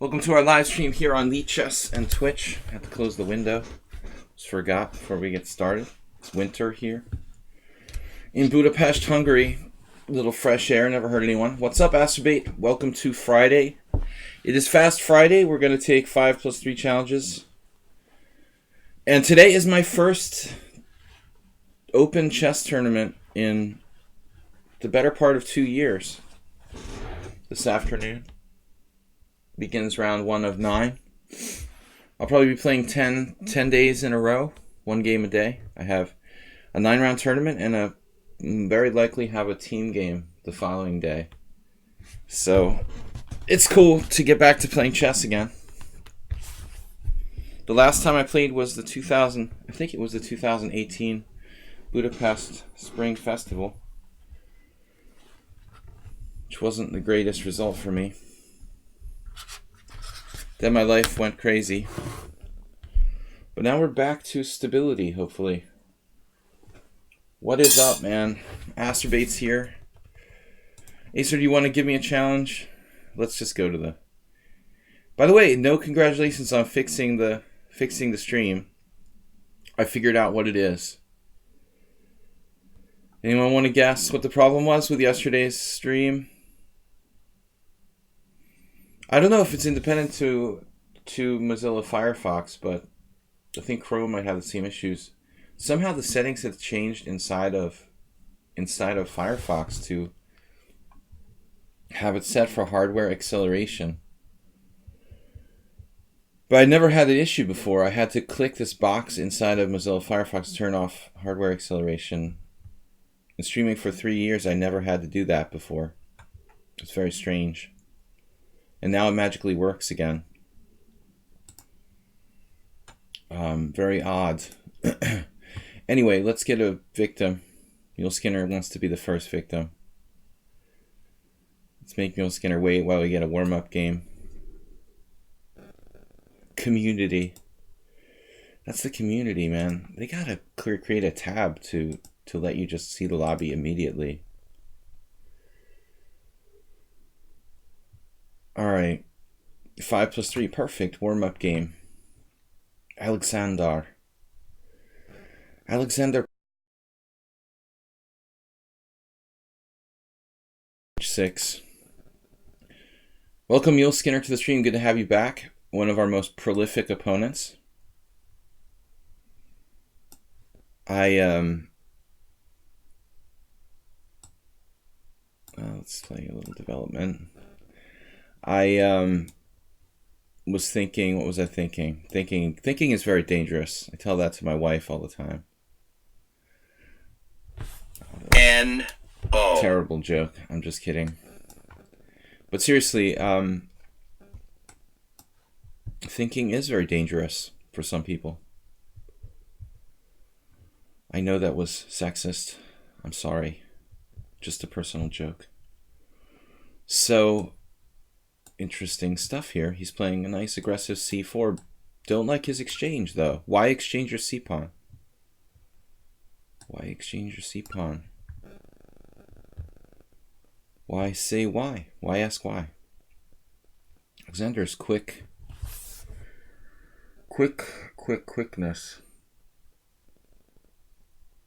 Welcome to our live stream here on lichess and Twitch. I had to close the window. Just forgot before we get started. It's winter here in Budapest, Hungary. A little fresh air, never hurt anyone. What's up, Astrobate? Welcome to Friday. It is Fast Friday. We're going to take 5+3 challenges. And today is my first open chess tournament in the better part of 2 years. This afternoon begins round 1 of 9. I'll probably be playing 10 days in a row, 1 game a day. I have a 9-round tournament and very likely have a team game the following day. So it's cool to get back to playing chess again. The last time I played was the 2018 Budapest Spring Festival, which wasn't the greatest result for me. Then my life went crazy. But now we're back to stability, hopefully. What is up, man? Astrobate's here. Acer, do you want to give me a challenge? Let's just go to the... By the way, no congratulations on fixing the stream. I figured out what it is. Anyone want to guess what the problem was with yesterday's stream? I don't know if it's independent to Mozilla Firefox, but I think Chrome might have the same issues. Somehow the settings have changed inside of Firefox to have it set for hardware acceleration. But I never had an issue before. I had to click this box inside of Mozilla Firefox to turn off hardware acceleration. In streaming for 3 years, I never had to do that before. It's very strange. And now it magically works again. Very odd. Anyway, let's get a victim. Mule Skinner wants to be the first victim. Let's make Mule Skinner wait while we get a warm-up game. Community. That's the community, man. They gotta create a tab to let you just see the lobby immediately. Alright. 5+3, perfect. Warm-up game. Alexander 6. Welcome, Mule Skinner, to the stream. Good to have you back. One of our most prolific opponents. Let's play a little development. I was thinking, what was I thinking? Thinking is very dangerous. I tell that to my wife all the time. N-O. Terrible joke. I'm just kidding. But seriously, thinking is very dangerous for some people. I know that was sexist. I'm sorry. Just a personal joke. So, interesting stuff here. He's playing a nice aggressive c4. Don't like his exchange, though. Why exchange your c-pawn? Why exchange your c-pawn? Why say why? Why ask why? Alexander's quickness.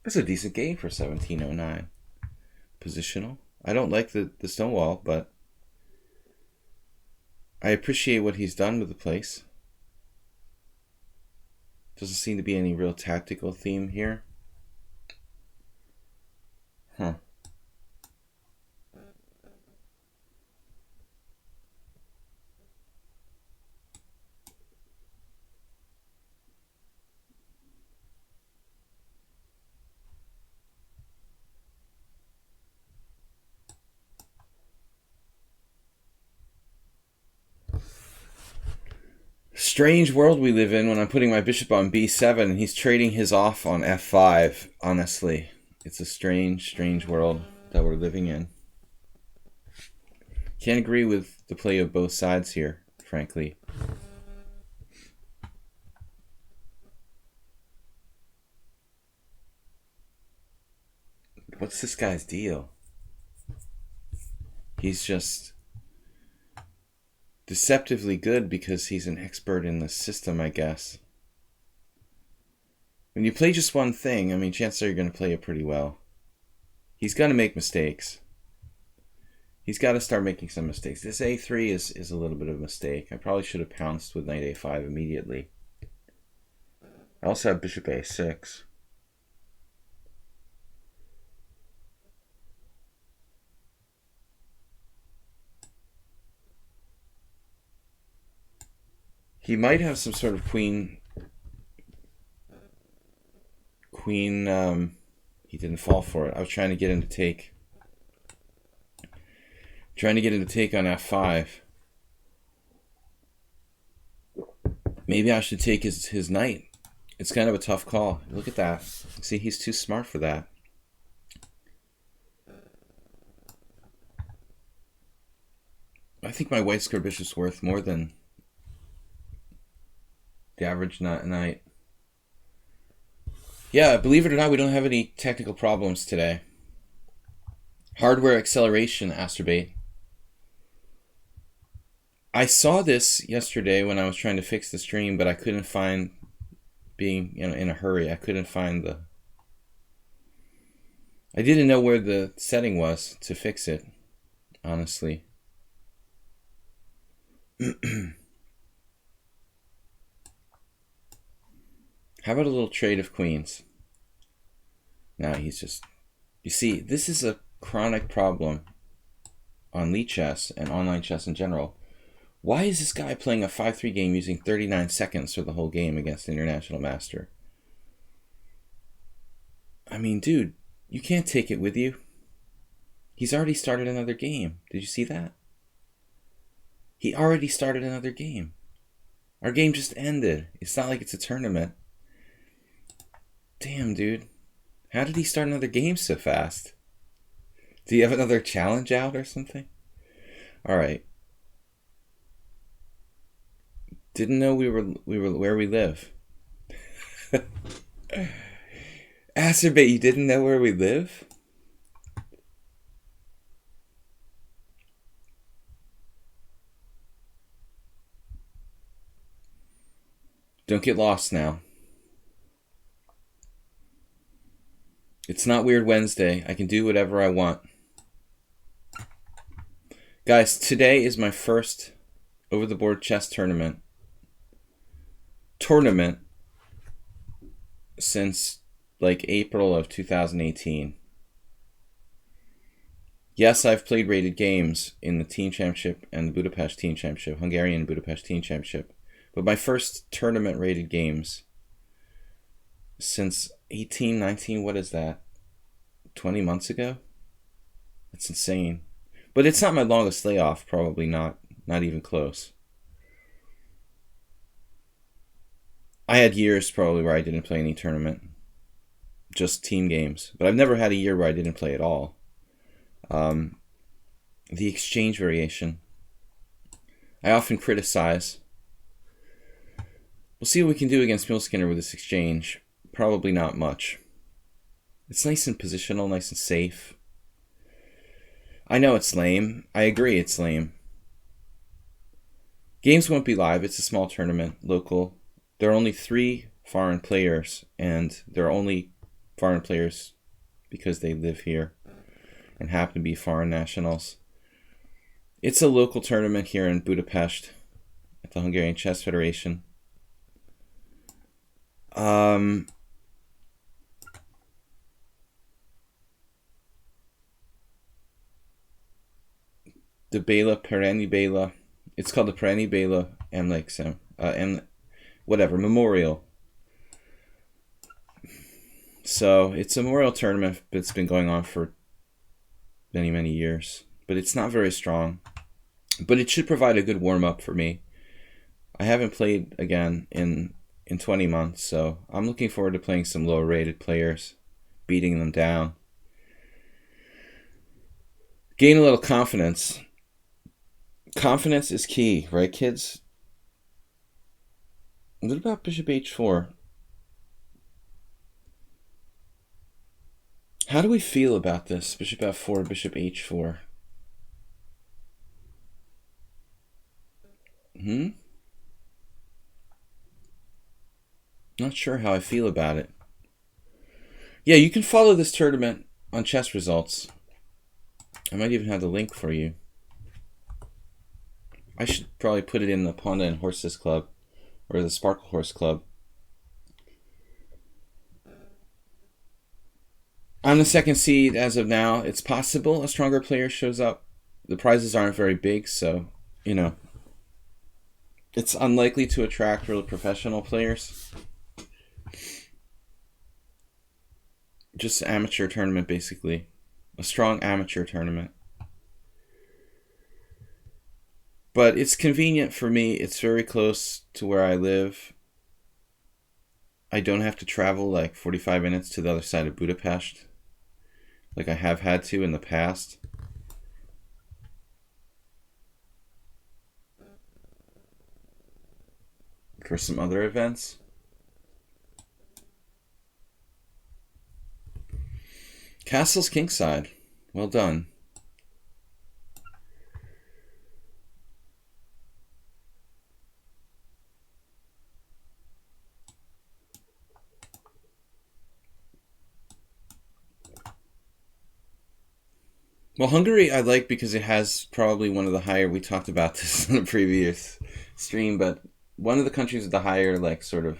That's a decent game for 1709. Positional. I don't like the stonewall, but I appreciate what he's done with the place. Doesn't seem to be any real tactical theme here. Huh. Strange world we live in when I'm putting my bishop on b7 and he's trading his off on f5. Honestly, it's a strange world that we're living in. Can't agree with the play of both sides here, frankly. What's this guy's deal? He's just deceptively good because he's an expert in the system, I guess. When you play just one thing, I mean, chances are you're going to play it pretty well. He's going to make mistakes. He's got to start making some mistakes. This a3 is a little bit of a mistake. I probably should have pounced with knight a5 immediately. I also have bishop a6. He might have some sort of queen. He didn't fall for it. I was trying to get him to take. Trying to get him to take on f5. Maybe I should take his knight. It's kind of a tough call. Look at that. See, he's too smart for that. I think my white square bishop's worth more than the average knight. Yeah, believe it or not, we don't have any technical problems today. Hardware acceleration, Asterbait. I saw this yesterday when I was trying to fix the stream, but I couldn't find, being in a hurry, I couldn't find the... I didn't know where the setting was to fix it, honestly. How about a little trade of queens? Now he's just... You see, this is a chronic problem on lichess and online chess in general. Why is this guy playing a 5-3 game using 39 seconds for the whole game against an international master? I mean, dude, you can't take it with you. He's already started another game. Did you see that? He already started another game. Our game just ended. It's not like it's a tournament. Damn, dude. How did he start another game so fast? Do you have another challenge out or something? Alright. Didn't know we were where we live. Acerbate, you didn't know where we live? Don't get lost now. It's not Weird Wednesday. I can do whatever I want. Guys, today is my first over-the-board chess tournament since like April of 2018. Yes, I've played rated games in the Team Championship and the Budapest Team Championship, Hungarian Budapest Team Championship, but my first tournament rated games since 18, 19, what is that? 20 months ago? That's insane. But it's not my longest layoff, probably not even close. I had years probably where I didn't play any tournament, just team games. But I've never had a year where I didn't play at all. The exchange variation. I often criticize. We'll see what we can do against Milskinner with this exchange. Probably not much. It's nice and positional, nice and safe. I know it's lame. I agree it's lame. Games won't be live. It's a small tournament, local. There are only 3 foreign players, and they're only foreign players because they live here and happen to be foreign nationals. It's a local tournament here in Budapest at the Hungarian Chess Federation. The Bela, Pereni Bela. It's called the Pereni Bela and whatever, Memorial. So it's a memorial tournament that's been going on for many, many years. But it's not very strong. But it should provide a good warm-up for me. I haven't played again in 20 months, so I'm looking forward to playing some lower-rated players, beating them down. Gain a little confidence. Confidence is key, right, kids? What about bishop h4? How do we feel about this? Bishop f4, bishop h4. Not sure how I feel about it. Yeah, you can follow this tournament on Chess Results. I might even have the link for you. I should probably put it in the Panda and Horses Club, or the Sparkle Horse Club. I'm the second seed as of now. It's possible a stronger player shows up. The prizes aren't very big, so, you know, it's unlikely to attract real professional players. Just an amateur tournament, basically. A strong amateur tournament. But it's convenient for me. It's very close to where I live. I don't have to travel like 45 minutes to the other side of Budapest, like I have had to in the past. For some other events. Castle's kingside. Well done. Well, Hungary I like because it has probably one of the higher, we talked about this in the previous stream, but one of the countries with the higher, like, sort of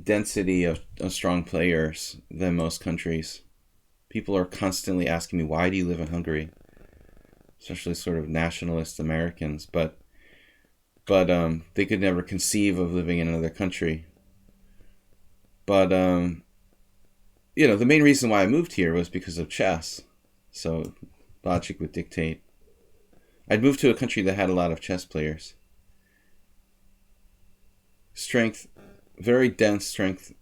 density of strong players than most countries. People are constantly asking me, why do you live in Hungary? Especially sort of nationalist Americans, but they could never conceive of living in another country. But you know, the main reason why I moved here was because of chess. So logic would dictate. I'd moved to a country that had a lot of chess players. Strength, very dense strength.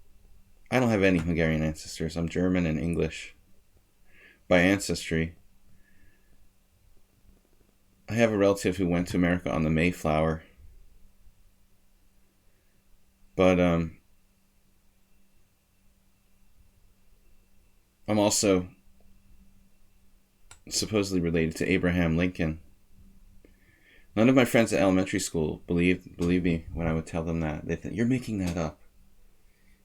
I don't have any Hungarian ancestors. I'm German and English by ancestry. I have a relative who went to America on the Mayflower. But I'm also supposedly related to Abraham Lincoln. None of my friends at elementary school believe me when I would tell them that. They think, you're making that up.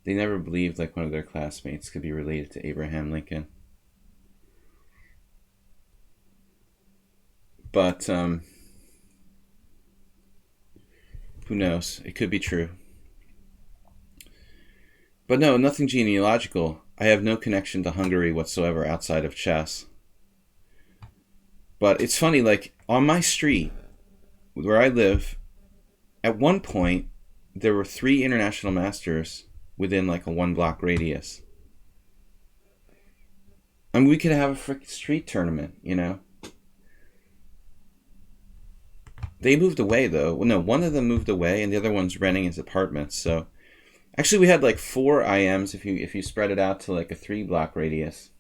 They never believed like one of their classmates could be related to Abraham Lincoln. But who knows? It could be true. But no, nothing genealogical. I have no connection to Hungary whatsoever outside of chess. But it's funny, like, on my street, where I live, at one point, there were 3 international masters within, like, a 1-block radius. I mean, we could have a freaking street tournament, you know? They moved away, though. Well, no, one of them moved away, and the other one's renting his apartment, so... Actually, we had like 4 IMs if you spread it out to like a 3-block radius.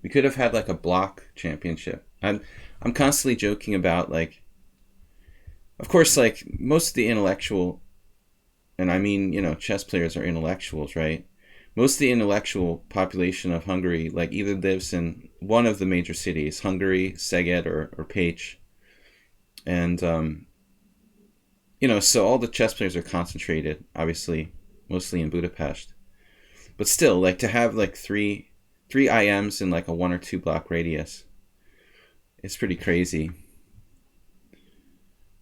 We could have had like a block championship. I'm constantly joking about, like, of course, like most of the intellectual, and I mean, you know, chess players are intellectuals, right? Most of the intellectual population of Hungary like either lives in one of the major cities, Hungary, Szeged, or Pécs, and you know, so all the chess players are concentrated, obviously, mostly in Budapest. But still, like, to have like three IMs in like a 1 or 2 block radius, it's pretty crazy.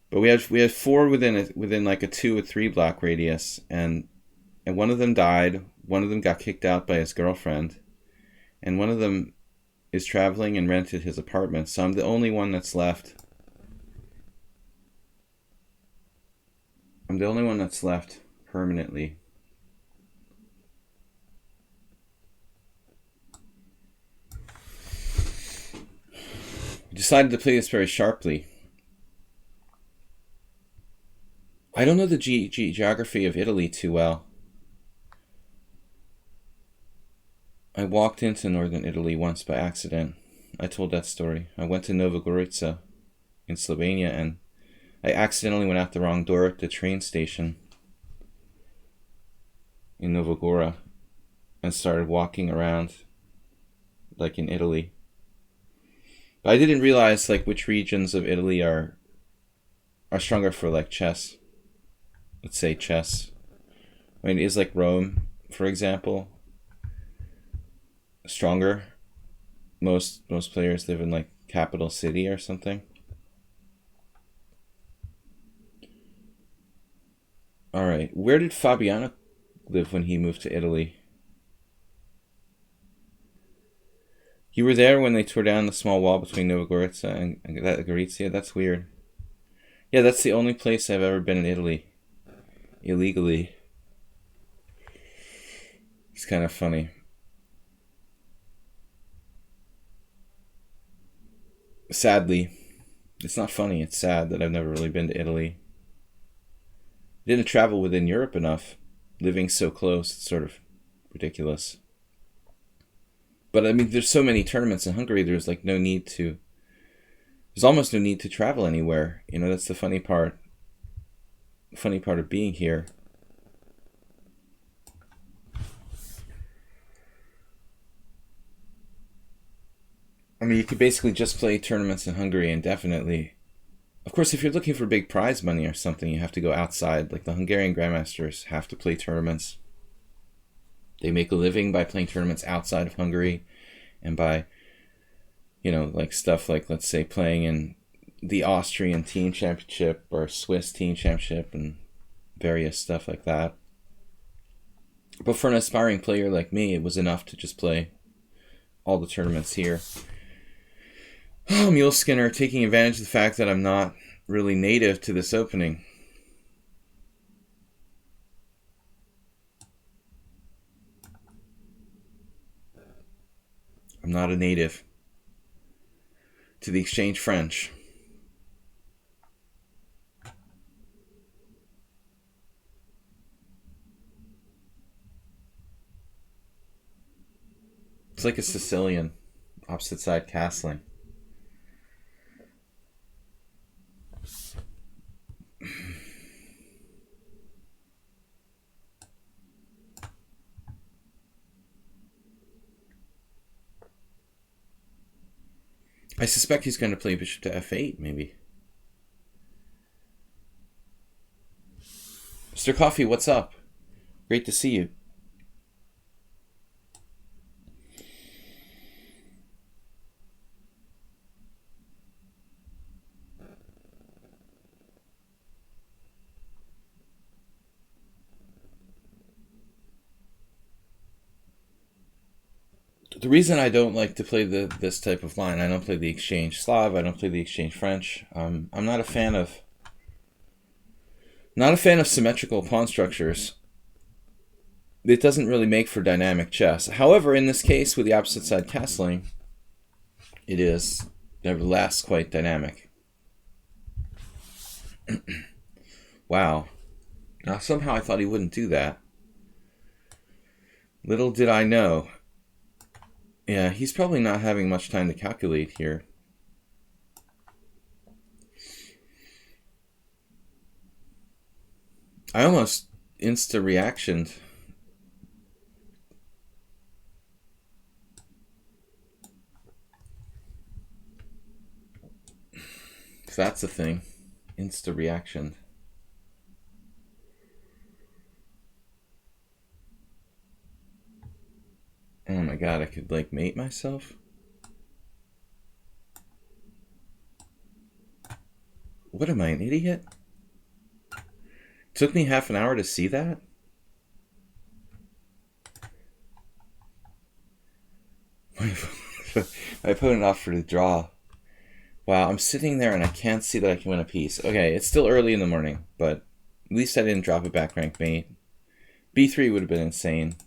But we had 4 within like a 2 or 3 block radius, and one of them died. One of them got kicked out by his girlfriend, and one of them is traveling and rented his apartment. So I'm the only one that's left. I'm the only one that's left permanently. I decided to play this very sharply. I don't know the geography of Italy too well. I walked into northern Italy once by accident. I told that story. I went to Nova Gorica in Slovenia, and I accidentally went out the wrong door at the train station in Nova Gorica and started walking around like in Italy. But I didn't realize like which regions of Italy are stronger for like chess. Let's say chess. I mean, is like Rome, for example, stronger? Most players live in like capital city or something. All right, where did Fabiano live when he moved to Italy? You were there when they tore down the small wall between Nova Gorizia and Gorizia? That's weird. Yeah, that's the only place I've ever been in Italy. Illegally. It's kind of funny. Sadly. It's not funny, it's sad that I've never really been to Italy. Didn't travel within Europe enough. Living so close, it's sort of ridiculous. But I mean, there's so many tournaments in Hungary, there's like no need to... There's almost no need to travel anywhere. You know, that's the funny part. The funny part of being here. I mean, you could basically just play tournaments in Hungary indefinitely. Of course, if you're looking for big prize money or something, you have to go outside. Like the Hungarian grandmasters have to play tournaments. They make a living by playing tournaments outside of Hungary and by, you know, like stuff like, let's say, playing in the Austrian team championship or Swiss team championship and various stuff like that. But for an aspiring player like me, it was enough to just play all the tournaments here. Oh, Mule Skinner, taking advantage of the fact that I'm not really native to this opening. I'm not a native to the Exchange French. It's like a Sicilian, opposite side castling. I suspect he's going to play bishop to f8, maybe. Mr. Coffee, what's up? Great to see you. The reason I don't like to play this type of line, I don't play the Exchange Slav, I don't play the Exchange French. I'm not a fan of symmetrical pawn structures. It doesn't really make for dynamic chess. However, in this case, with the opposite side castling, it is nevertheless quite dynamic. Wow. Now, somehow I thought he wouldn't do that. Little did I know. Yeah, he's probably not having much time to calculate here. I almost insta-reactioned. If that's a thing. Insta-reaction. Oh my god, I could like mate myself? What am I, an idiot? Took me half an hour to see that? My opponent offered to draw. Wow, I'm sitting there and I can't see that I can win a piece. Okay, it's still early in the morning, but at least I didn't drop a back rank mate. B3 would have been insane.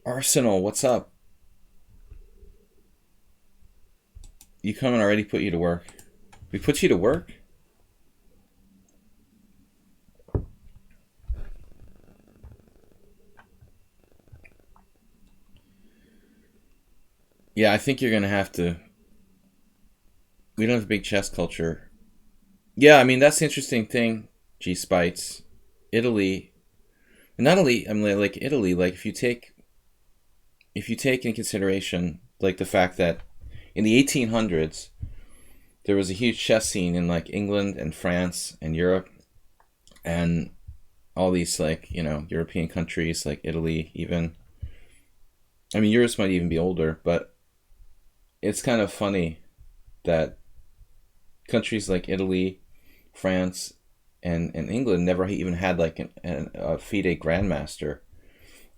Arsenal, what's up? You come and already put you to work. We put you to work? Yeah, I think you're going to have to... We don't have a big chess culture. Yeah, I mean, that's the interesting thing, G-Spites. Italy... Not only, I mean, like Italy, like if you take in consideration Like the fact that in the 1800s, there was a huge chess scene in like England and France and Europe and all these like, European countries like Italy even. I mean, yours might even be older, but it's kind of funny that countries like Italy, France, and England never even had like a FIDE grandmaster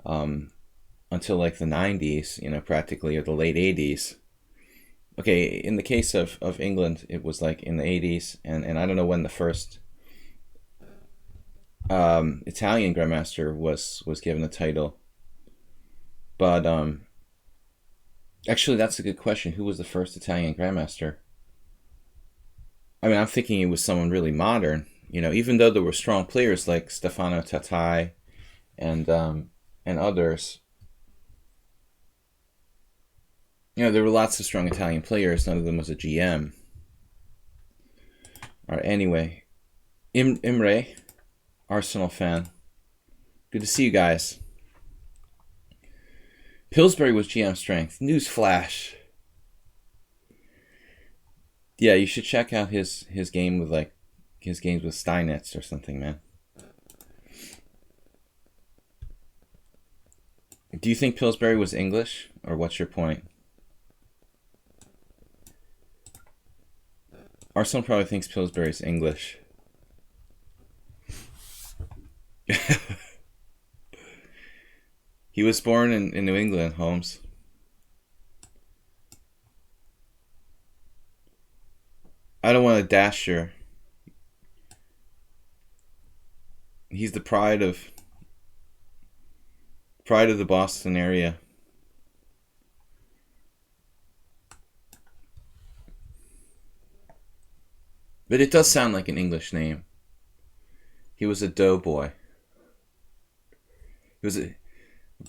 until like the 90s, practically, or the late 80s. Okay, in the case of England, it was like in the 80s, and I don't know when the first Italian grandmaster was given the title. But actually, that's a good question. Who was the first Italian grandmaster? I mean, I'm thinking it was someone really modern. Even though there were strong players like Stefano Tattai and others. There were lots of strong Italian players. None of them was a GM. All right. Anyway, Imre, Arsenal fan. Good to see you guys. Pillsbury was GM strength. Newsflash. Yeah, you should check out his game with like his games with Steinitz or something, man. Do you think Pillsbury was English, or what's your point? Arsenal probably thinks Pillsbury's English. He was born in New England, Holmes. I don't want to dash her. He's the pride of the Boston area. But it does sound like an English name. He was a doughboy. He was a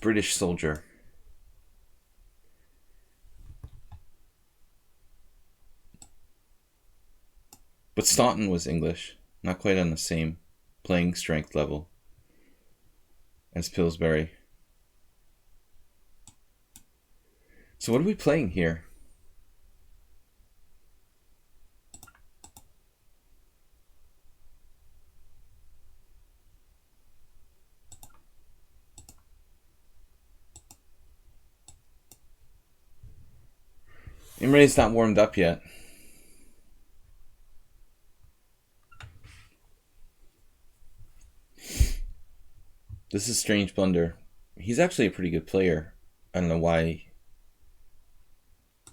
British soldier. But Staunton was English, not quite on the same playing strength level as Pillsbury. So what are we playing here? Imre's not warmed up yet. This is Strange Blunder. He's actually a pretty good player. I don't know why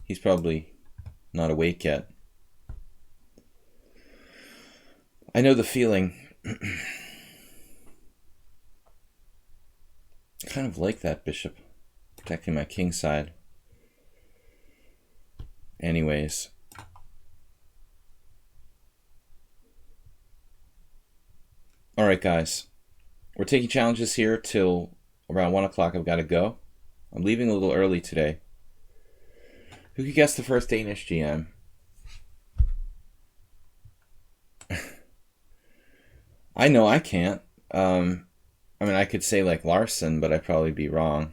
he's probably not awake yet. I know the feeling. I kind of like that bishop protecting my king side. Anyways. Alright, guys. We're taking challenges here till around 1 o'clock. I've got to go. I'm leaving a little early today. Who could guess the first Danish GM? I know I can't. I mean, I could say like Larson, but I'd probably be wrong.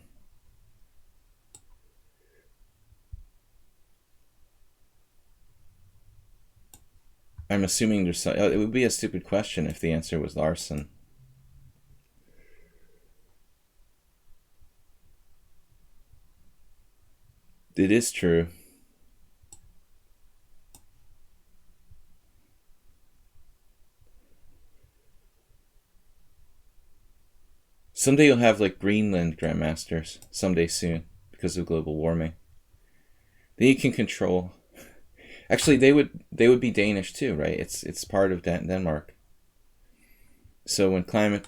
I'm assuming there's some, it would be a stupid question if the answer was Larson. It is true. Someday you'll have like Greenland grandmasters. Someday soon, because of global warming. Then you can control. Actually, they would be Danish too, right? It's part of Denmark. So when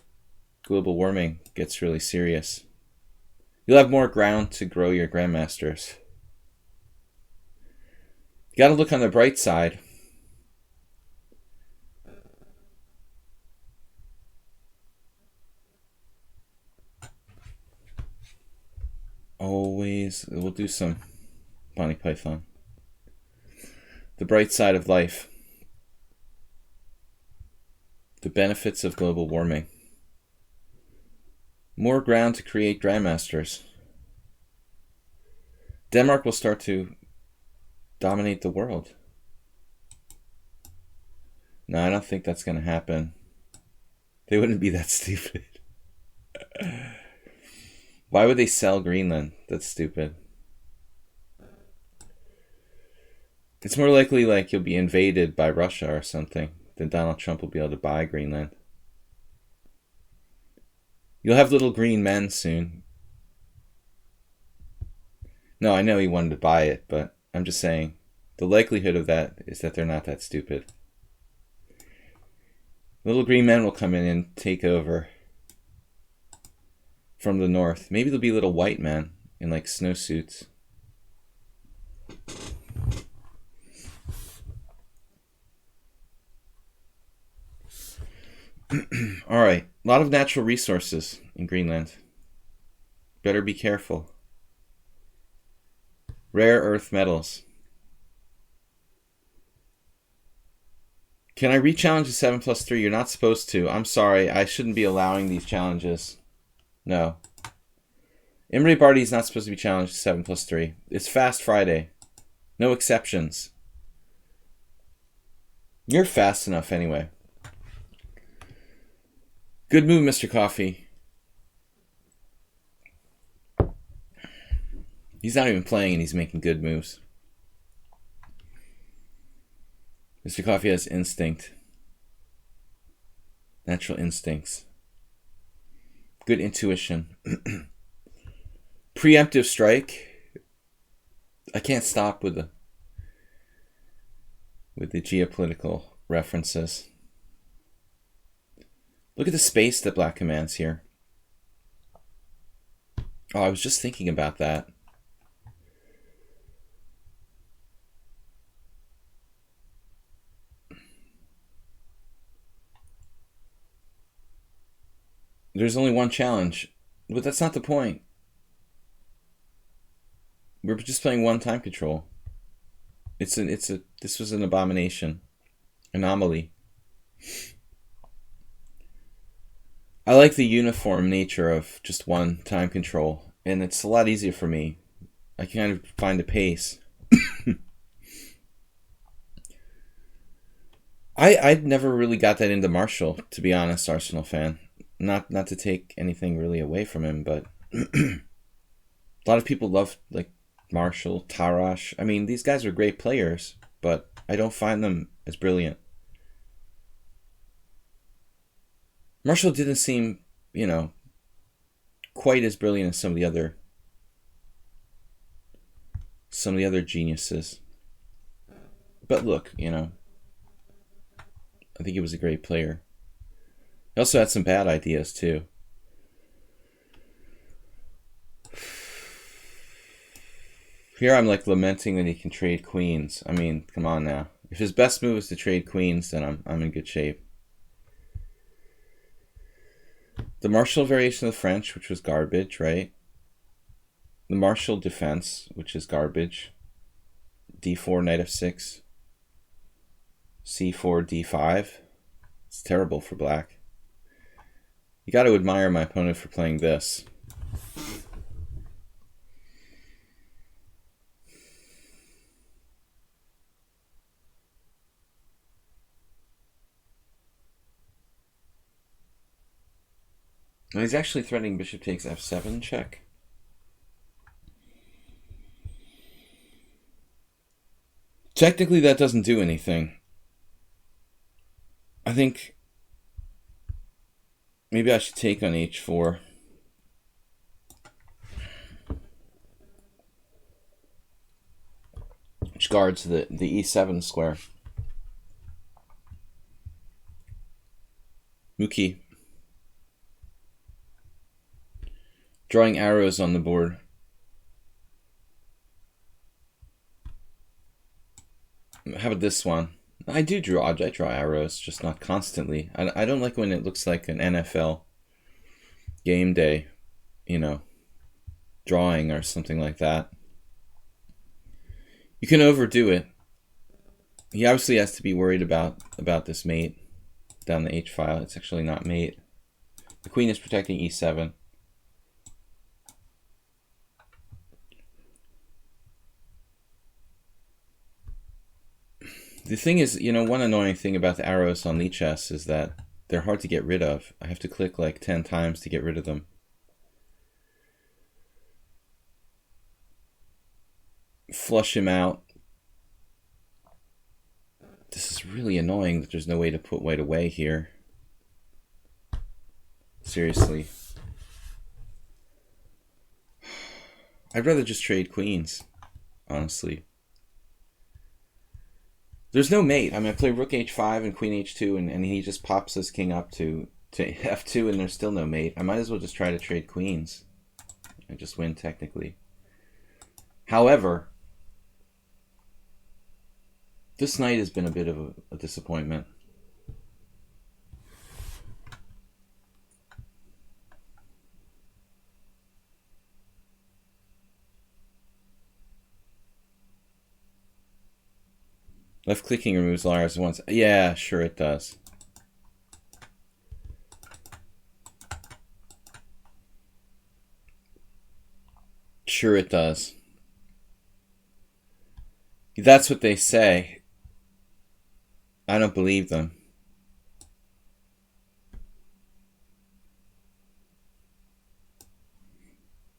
global warming gets really serious, you'll have more ground to grow your grandmasters. You got to look on the bright side. Always, we'll do some Monty Python. The bright side of life. The benefits of global warming. More ground to create grandmasters. Denmark will start to dominate the world. No, I don't think that's going to happen. They wouldn't be that stupid. Why would they sell Greenland? That's stupid. It's more likely like you'll be invaded by Russia or something than Donald Trump will be able to buy Greenland. You'll have little green men soon. No, I know he wanted to buy it, but I'm just saying the likelihood of that is that they're not that stupid. Little green men will come in and take over from the north. Maybe there'll be little white men in like snowsuits. All right, a lot of natural resources in Greenland. Better be careful. Rare earth metals. Can I re-challenge a 7+3? You're not supposed to. I'm sorry, I shouldn't be allowing these challenges. No. Imre Barty is not supposed to be challenged to 7+3. It's Fast Friday. No exceptions. You're fast enough anyway. Good move, Mr. Coffee. He's not even playing and he's making good moves. Mr. Coffee has instinct. Natural instincts. Good intuition. Preemptive strike. I can't stop with the geopolitical references. Look at the space that black commands here. Oh, I was just thinking about that. There's only one challenge, but that's not the point. We're just playing one time control. This was an abomination. Anomaly. I like the uniform nature of just one time control, and it's a lot easier for me. I can kind of find a pace. I never really got that into Marshall, to be honest, Arsenal fan. Not to take anything really away from him, but a lot of people love like Marshall, Tarash. I mean, these guys are great players, but I don't find them as brilliant. Marshall didn't seem, quite as brilliant as some of the other geniuses. But look, I think he was a great player. He also had some bad ideas too. Here I'm like lamenting that he can trade queens. I mean, come on now. If his best move is to trade queens, then I'm in good shape. The Marshall variation of the French, which was garbage, right? The Marshall defense, which is garbage. D4, knight f6. C4, d5. It's terrible for black. You got to admire my opponent for playing this. Well, he's actually threatening bishop takes f7 check. Technically, that doesn't do anything. I think maybe I should take on h4. Which guards the e7 square. Mookie. Drawing arrows on the board. How about this one? I draw arrows, just not constantly. I don't like when it looks like an NFL game day, drawing or something like that. You can overdo it. He obviously has to be worried about this mate down the H file. It's actually not mate. The queen is protecting E7. The thing is, you know, one annoying thing about the arrows on lichess is that they're hard to get rid of. I have to click like 10 times to get rid of them. Flush him out. This is really annoying that there's no way to put white away here. Seriously. I'd rather just trade queens, honestly. There's no mate. I mean, I play rook h5 and queen h2, and he just pops his king up to f2, and there's still no mate. I might as well just try to trade queens and just win technically. However, this knight has been a bit of a disappointment. Left clicking removes liars once. Yeah, sure it does. Sure it does. That's what they say. I don't believe them.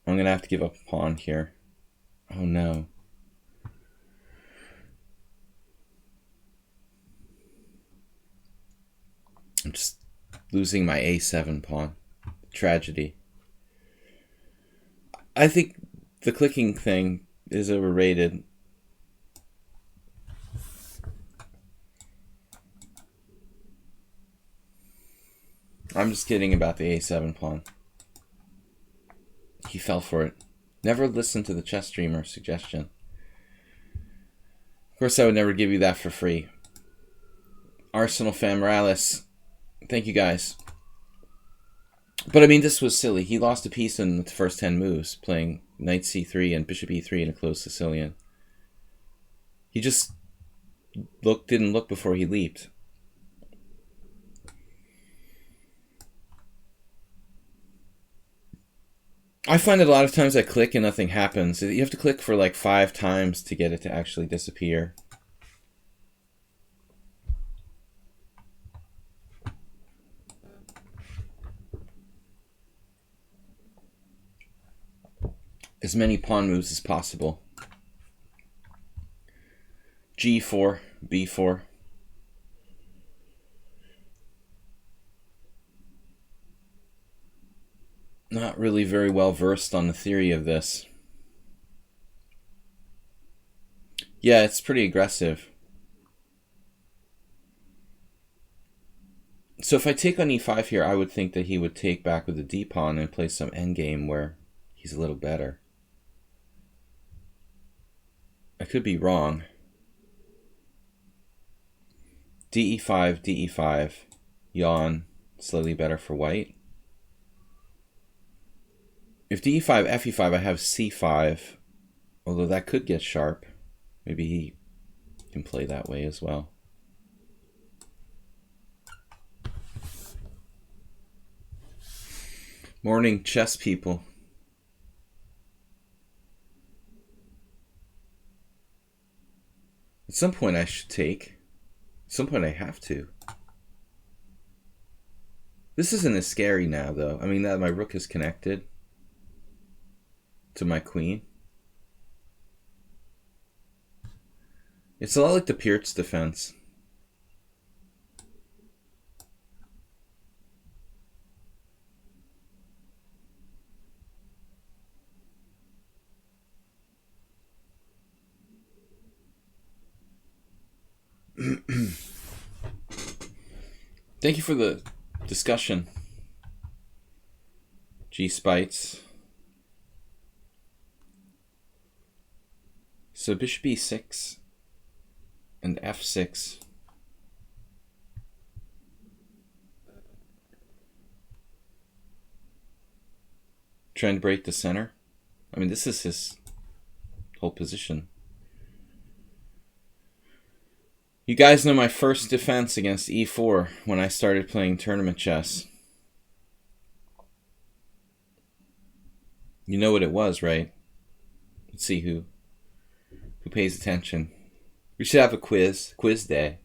I'm going to have to give up a pawn here. Oh no. I'm just losing my a7 pawn. Tragedy. I think the clicking thing is overrated. I'm just kidding about the a7 pawn. He fell for it. Never listen to the chess streamer suggestion. Of course, I would never give you that for free. Arsenal fan Morales. Thank you guys. But I mean, this was silly. He lost a piece in the first 10 moves, playing knight c3 and bishop e3 in a closed Sicilian. He just didn't look before he leaped. I find that a lot of times I click and nothing happens. You have to click for like 5 times to get it to actually disappear. As many pawn moves as possible. G4, B4. Not really very well versed on the theory of this. Yeah, it's pretty aggressive. So if I take on e5 here, I would think that he would take back with the d-pawn and play some endgame where he's a little better. I could be wrong. de5, de5, yawn, slightly better for white. If de5, fe5, I have c5, although that could get sharp. Maybe he can play that way as well. Morning, chess people. At some point I should take. At some point I have to. This isn't as scary now, though. I mean, that my rook is connected to my queen. It's a lot like the Pirtz defense. Thank you for the discussion, G-Spites. So bishop e6 and f6. Trying to break the center. I mean, this is his whole position. You guys know my first defense against e4 when I started playing tournament chess. You know what it was, right? Let's see who pays attention. We should have a quiz day.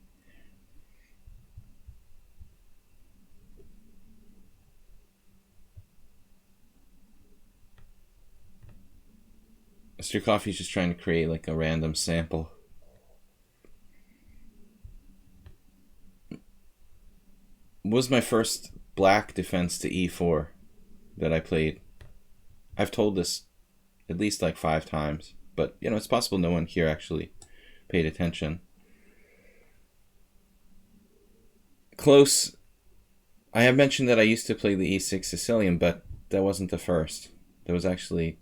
Mr. Coffee's just trying to create like a random sample. Was my first black defense to e4 that I played. I've told this at least like 5 times, but you know, it's possible no one here actually paid attention. Close. I have mentioned that I used to play the e6 Sicilian, but that wasn't the first. That was actually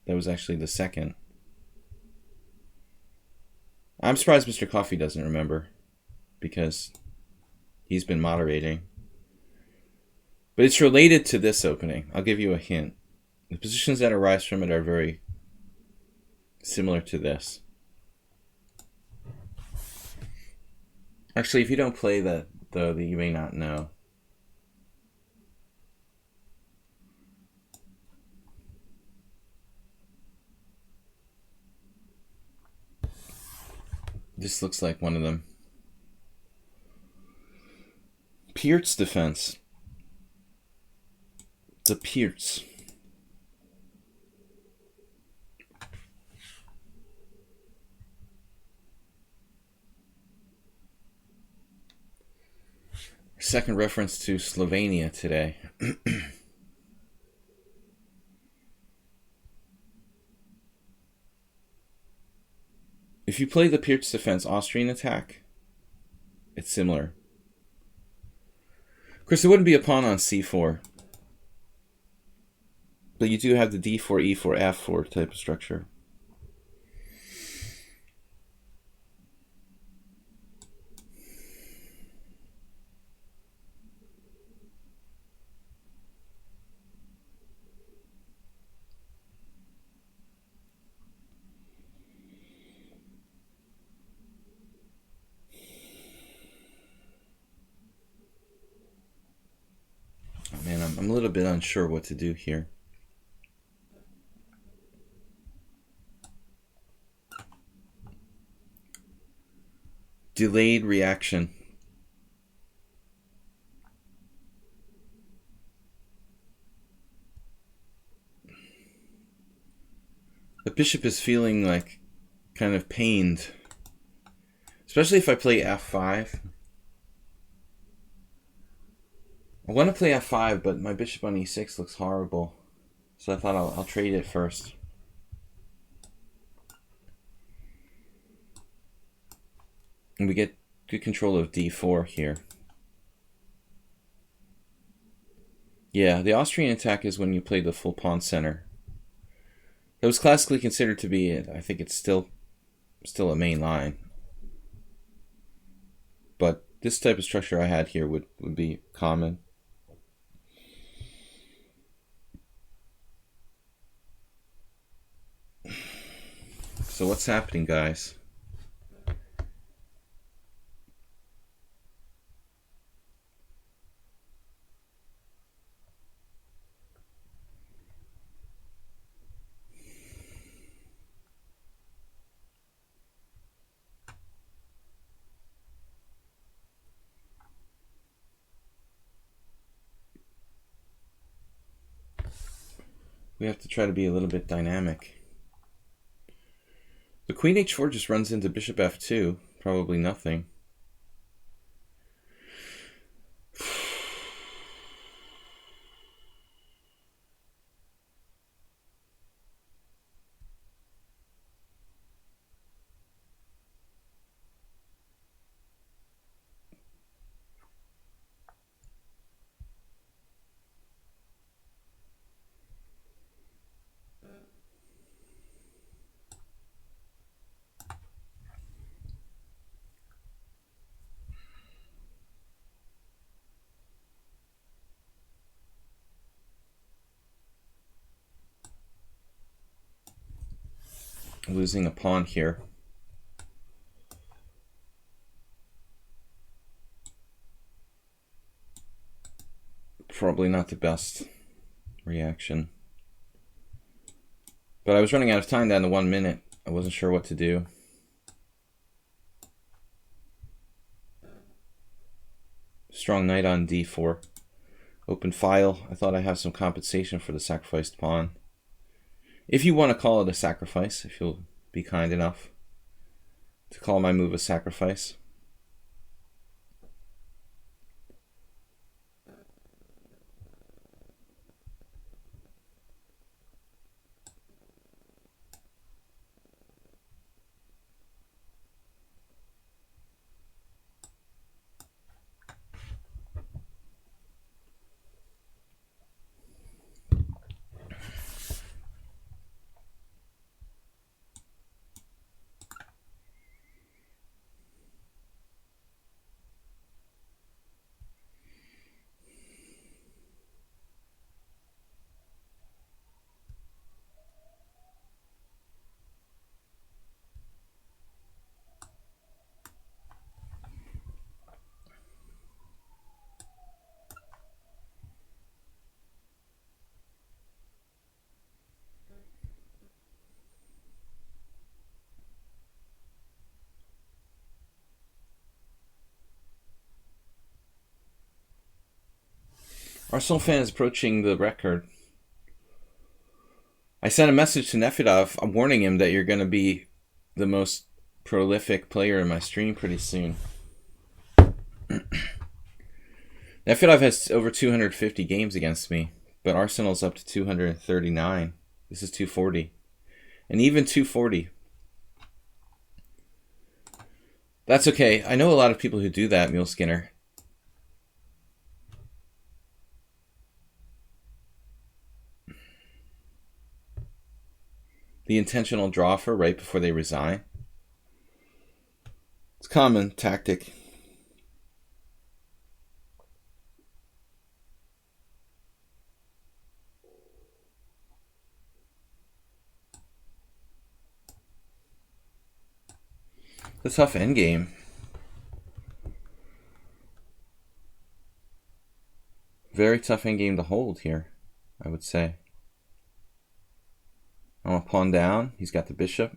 the second. I'm surprised Mr. Coffee doesn't remember, because he's been moderating. But it's related to this opening. I'll give you a hint. The positions that arise from it are very similar to this. Actually, if you don't play that, though, you may not know. This looks like one of them. Piert's defense. The Pierts. Second reference to Slovenia today. If you play the Piert's defense Austrian attack, it's similar. Of course, it wouldn't be a pawn on c4. But you do have the d4, e4, f4 type of structure. Oh man, I'm a little bit unsure what to do here. Delayed reaction. The bishop is feeling like kind of pained, especially if I play f5. I want to play f5, but my bishop on e6 looks horrible, so I thought I'll trade it first. And we get good control of d4 here. Yeah, the Austrian attack is when you play the full pawn center. That was classically considered to be, I think it's still a main line. But this type of structure I had here would be common. So what's happening, guys? We have to try to be a little bit dynamic. The queen h4 just runs into bishop f2. Probably nothing. Losing a pawn here. Probably not the best reaction. But I was running out of time down to 1 minute. I wasn't sure what to do. Strong knight on d4. Open file. I thought I have some compensation for the sacrificed pawn. If you want to call it a sacrifice, if you'll be kind enough to call my move a sacrifice. Arsenal fan is approaching the record. I sent a message to Nefedov. I'm warning him that you're going to be the most prolific player in my stream pretty soon. Nefedov has over 250 games against me, but Arsenal's up to 239. This is 240. And even 240. That's okay. I know a lot of people who do that, Mule Skinner. The intentional draw for right before they resign. It's a common tactic. It's a tough endgame. Very tough endgame to hold here, I would say. I want to pawn down. He's got the bishop.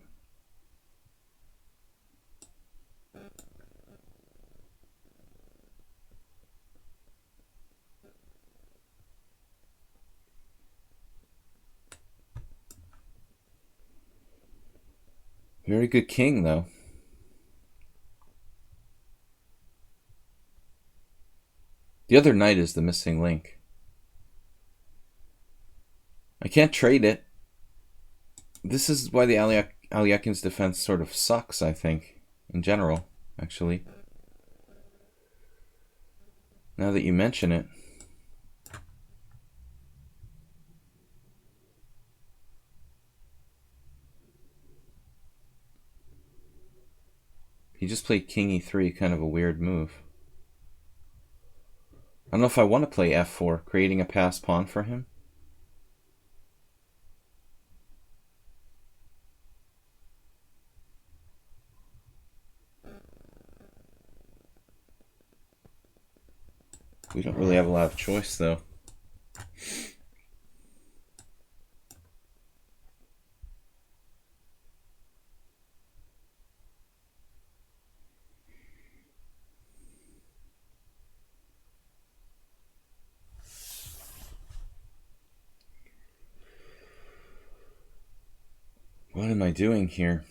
Very good king, though. The other knight is the missing link. I can't trade it. This is why the Alyakin's defense sort of sucks, I think, in general, actually. Now that you mention it. He just played king e3, kind of a weird move. I don't know if I want to play f4, creating a passed pawn for him. We don't really have a lot of choice, though. What am I doing here?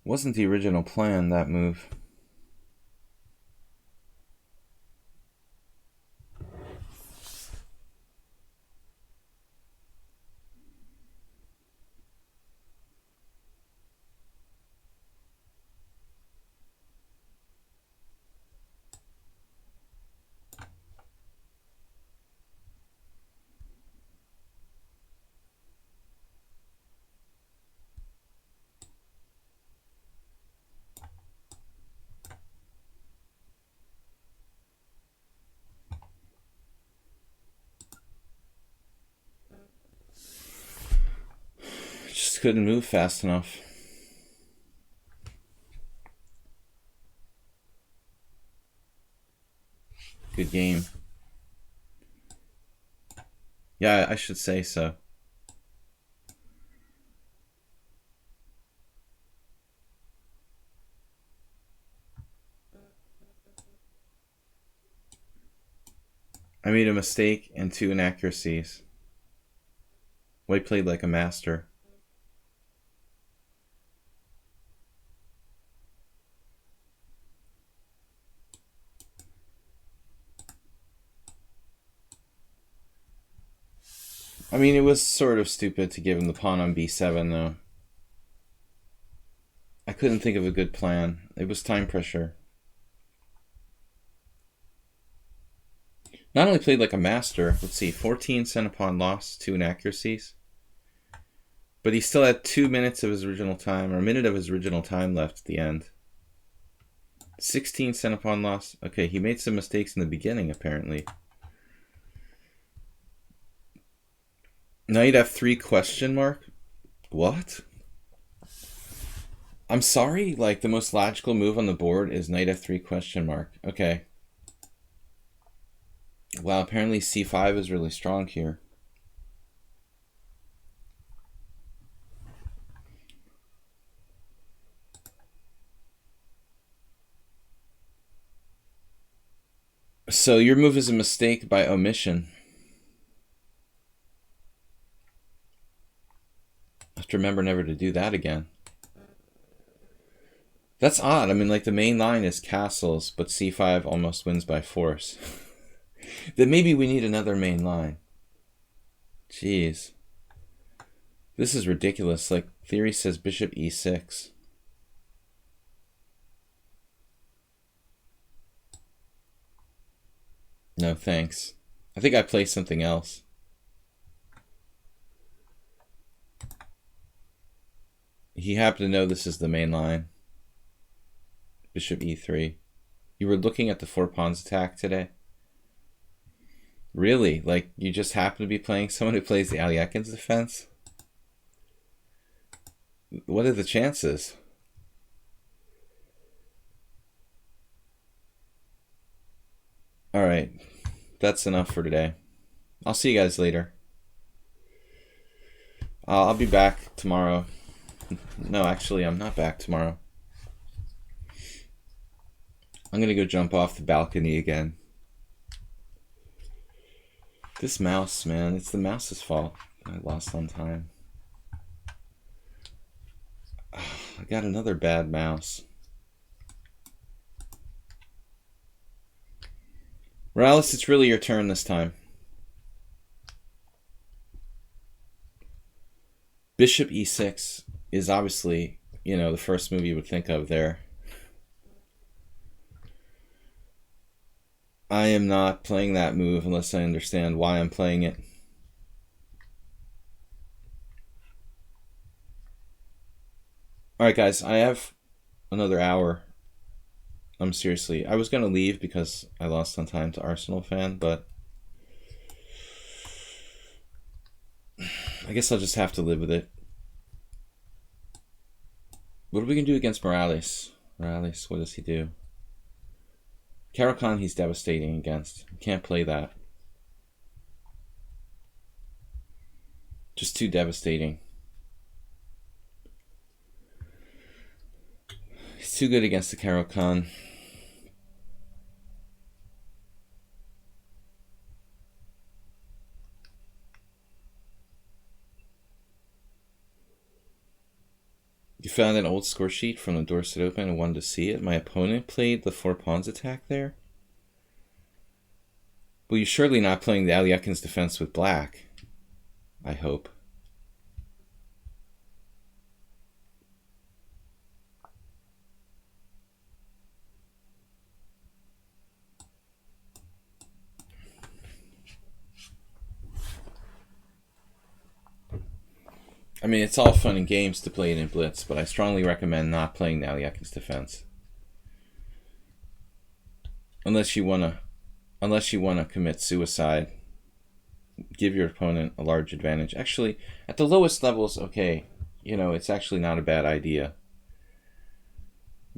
Wasn't the original plan, that move. couldn't move fast enough. Good game. Yeah, I should say so. I made a mistake and 2 inaccuracies. White played like a master. I mean, it was sort of stupid to give him the pawn on b7, though. I couldn't think of a good plan. It was time pressure. Not only played like a master, let's see, 14 center pawn loss, 2 inaccuracies. But he still had 2 minutes of his original time, or a minute of his original time left at the end. 16 center pawn loss. Okay, he made some mistakes in the beginning, apparently. Knight f3 question mark? What? I'm sorry? Like, the most logical move on the board is knight f3 question mark. Okay. Wow, apparently c5 is really strong here. So your move is a mistake by omission. I have to remember never to do that again. That's odd. I mean, like, the main line is castles, but c5 almost wins by force. Then maybe we need another main line. Jeez. This is ridiculous. Like, theory says bishop e6. No, thanks. I think I play something else. He happened to know this is the main line. Bishop e3. You were looking at the 4 pawns attack today? Really? Like, you just happen to be playing someone who plays the Aliakin's defense? What are the chances? Alright. That's enough for today. I'll see you guys later. I'll be back tomorrow. No, actually, I'm not back tomorrow. I'm gonna go jump off the balcony again. This mouse, man, it's the mouse's fault. I lost on time. I got another bad mouse. Morales, it's really your turn this time. Bishop e6 is obviously, you know, the first move you would think of there. I am not playing that move unless I understand why I'm playing it. Alright guys, I have another hour. Seriously, I was going to leave because I lost on time to Arsenal fan, but I guess I'll just have to live with it. What are we going to do against Morales? Morales, what does he do? Caro-Kann he's devastating against. Can't play that. Just too devastating. He's too good against the Caro-Kann. You found an old score sheet from the Dorset Open and wanted to see it. My opponent played the 4 pawns attack there. Well, you're surely not playing the Aliakin's defense with black. I hope. I mean, it's all fun and games to play it in Blitz, but I strongly recommend not playing the Aliakin's defense. Unless you wanna commit suicide, give your opponent a large advantage. Actually, at the lowest levels, okay, it's actually not a bad idea.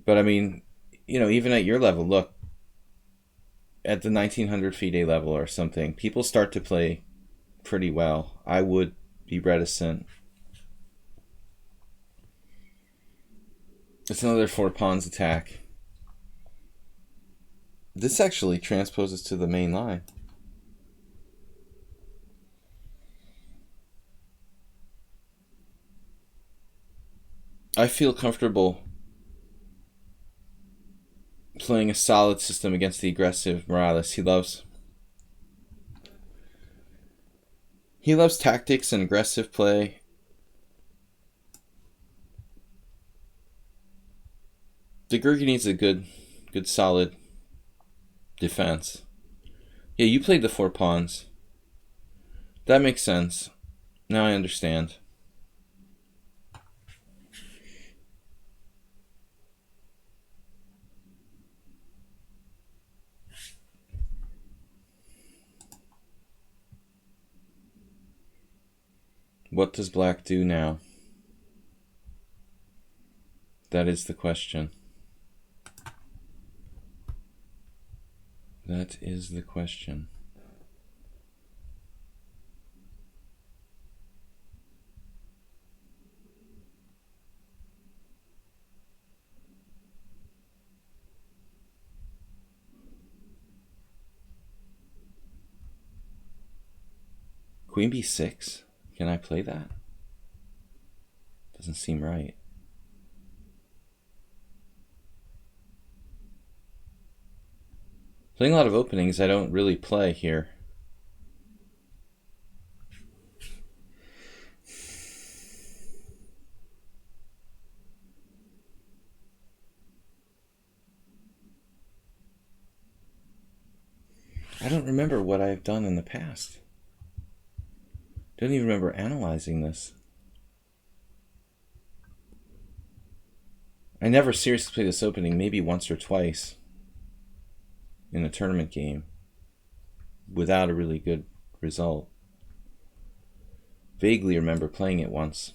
But I mean, even at your level, look, at the 1900 FIDE level or something, people start to play pretty well. I would be reticent. It's another 4 pawns attack. This actually transposes to the main line. I feel comfortable playing a solid system against the aggressive Morales. He loves tactics and aggressive play. The Gurgi needs a good solid defense. Yeah, you played the 4 pawns. That makes sense. Now I understand. What does black do now? That is the question. That is the question. Queen b6? Can I play that? Doesn't seem right. Playing a lot of openings I don't really play here. I don't remember what I've done in the past. Don't even remember analyzing this. I never seriously played this opening, maybe once or twice in a tournament game without a really good result. Vaguely remember playing it once.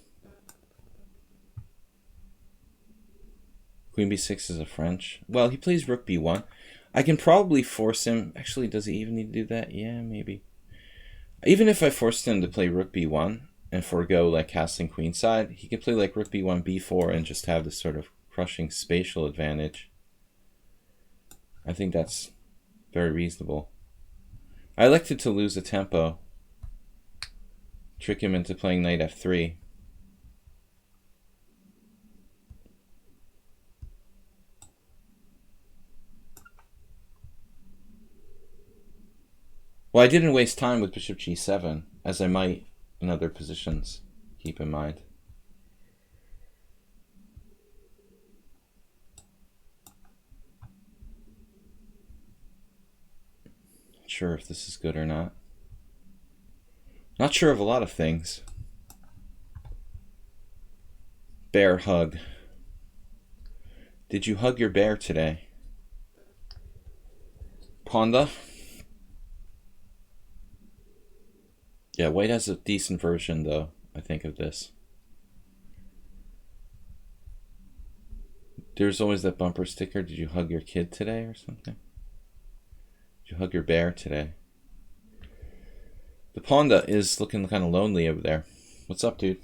Queen b6 is a French. Well, he plays rook b1. I can probably force him. Actually, does he even need to do that? Yeah, maybe. Even if I forced him to play rook b1 and forego like castling queenside, he could play like rook b1, b4 and just have this sort of crushing spatial advantage. I think that's very reasonable. I elected to lose a tempo. Trick him into playing knight f3. Well, I didn't waste time with bishop g7, as I might in other positions. Keep in mind. Not sure if this is good or not. Not sure of a lot of things. Bear hug. Did you hug your bear today? Ponda? Yeah, white has a decent version, though, I think, of this. There's always that bumper sticker. Did you hug your kid today or something? Did you hug your bear today? The Ponda is looking kind of lonely over there. What's up, dude?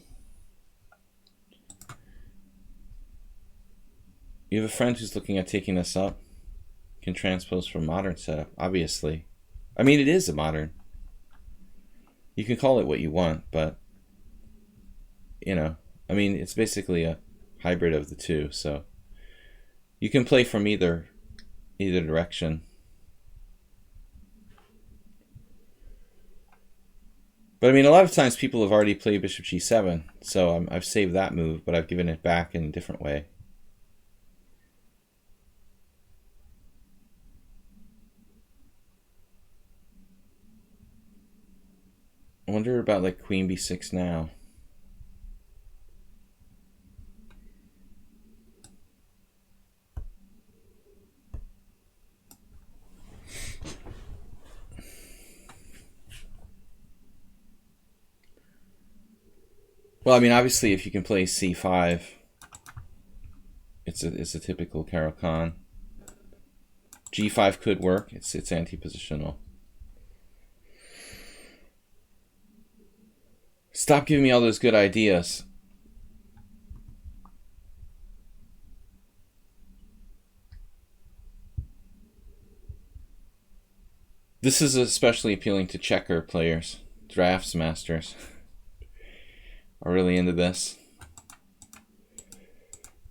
You have a friend who's looking at taking this up? Can transpose from modern setup, obviously. I mean, it is a modern. You can call it what you want, but, I mean, it's basically a hybrid of the two, so you can play from either direction. But I mean, a lot of times people have already played bishop g7, so I've saved that move, but I've given it back in a different way. I wonder about like queen b6 now. Well, I mean, obviously, if you can play c5, it's a typical Caro-Kann. g5 could work. It's anti-positional. Stop giving me all those good ideas. This is especially appealing to checker players. Drafts masters are really into this.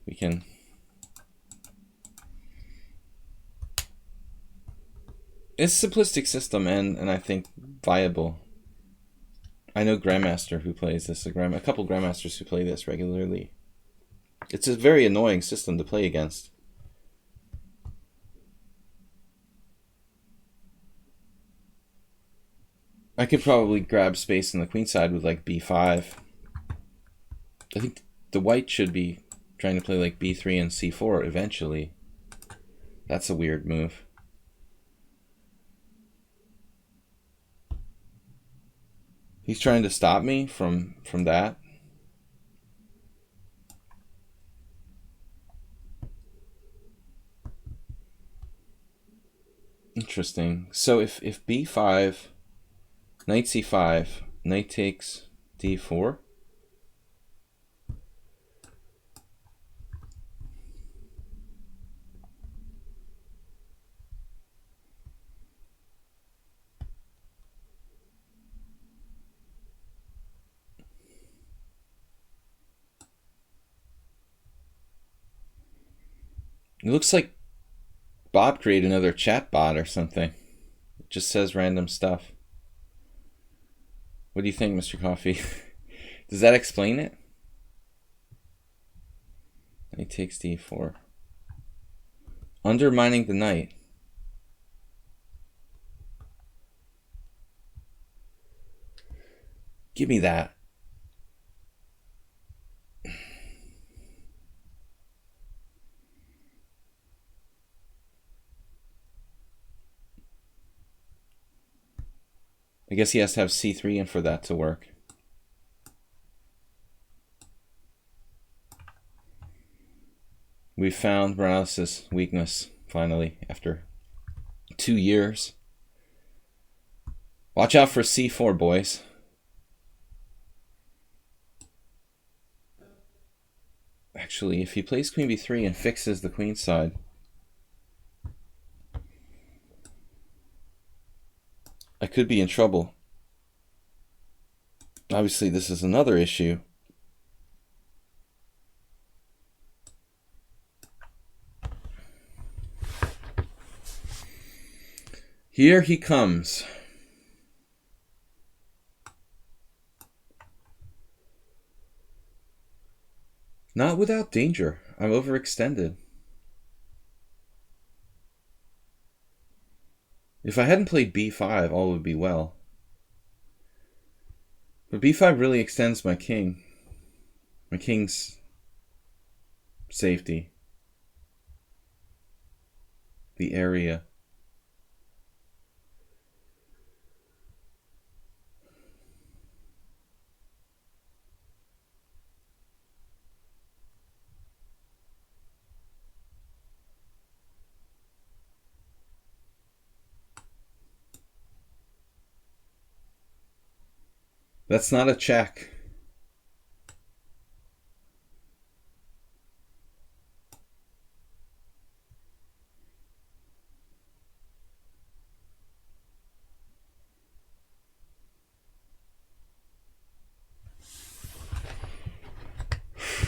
We can... It's a simplistic system and I think viable. I know Grandmaster who plays this, a couple Grandmasters who play this regularly. It's a very annoying system to play against. I could probably grab space on the queen side with like b5. I think the white should be trying to play like b3 and c4 eventually. That's a weird move. He's trying to stop me from that. Interesting. So if b5, knight c5, knight takes d4. It looks like Bob created another chat bot or something. It just says random stuff. What do you think, Mr. Coffee? Does that explain it? Knight takes d4. Undermining the knight. Give me that. I guess he has to have c3 in for that to work. We found Morales' weakness, finally, after 2 years. Watch out for c4, boys. Actually, if he plays queen b3 and fixes the queen side, I could be in trouble. Obviously, this is another issue. Here he comes. Not without danger. I'm overextended. If I hadn't played b5, all would be well. But b5 really extends my king. My king's safety. The area. That's not a check.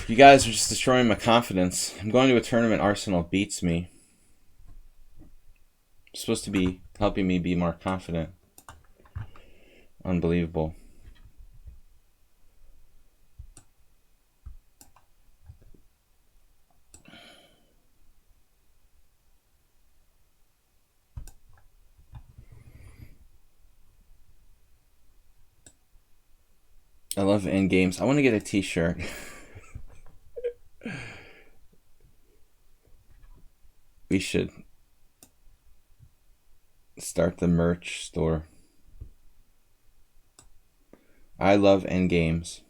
You guys are just destroying my confidence. I'm going to a tournament. Arsenal beats me. It's supposed to be helping me be more confident. Unbelievable. I love end games. I want to get a t-shirt. We should start the merch store. I love end games.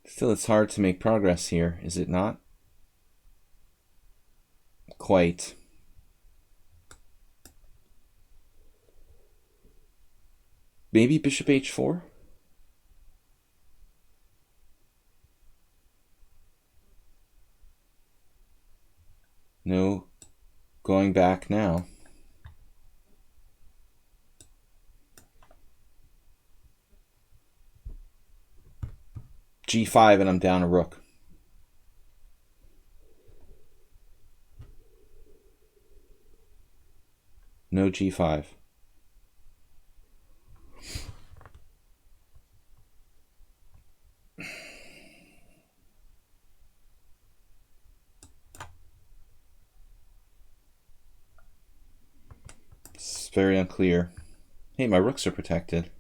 Still, it's hard to make progress here, is it not? Quite. Maybe bishop h4? No going back now. g5 and I'm down a rook. No g5. It's very unclear. Hey, my rooks are protected.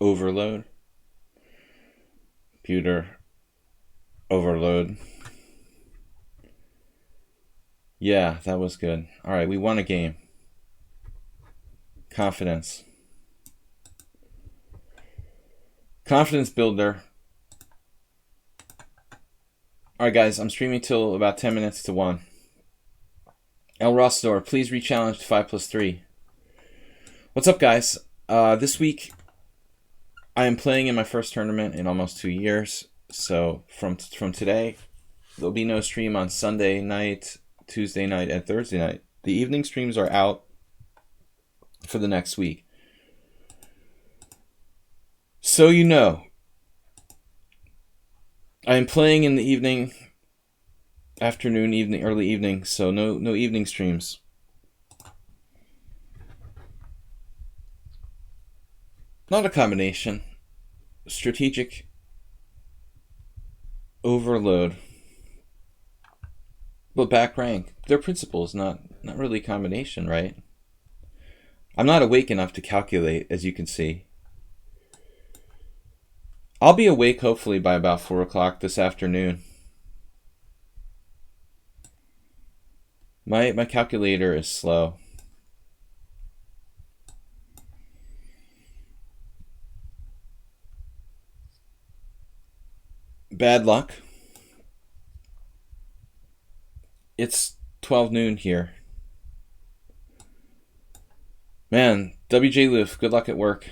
Overload. Computer overload. Yeah, that was good. All right, we won a game. Confidence. Confidence builder. All right, guys, I'm streaming till about 10 minutes to 1. El Rostor, please re-challenge to 5+3. What's up, guys? This week, I am playing in my first tournament in almost 2 years. So from today, there'll be no stream on Sunday night, Tuesday night, and Thursday night. The evening streams are out for the next week. So you know, I am playing in the evening, afternoon, evening, early evening, so no evening streams. Not a combination. Strategic overload. But back rank. They're principles, not really combination, right? I'm not awake enough to calculate, as you can see. I'll be awake hopefully by about 4 o'clock this afternoon. My calculator is slow. Bad luck. It's 12 noon here. Man, WJ Loof, good luck at work.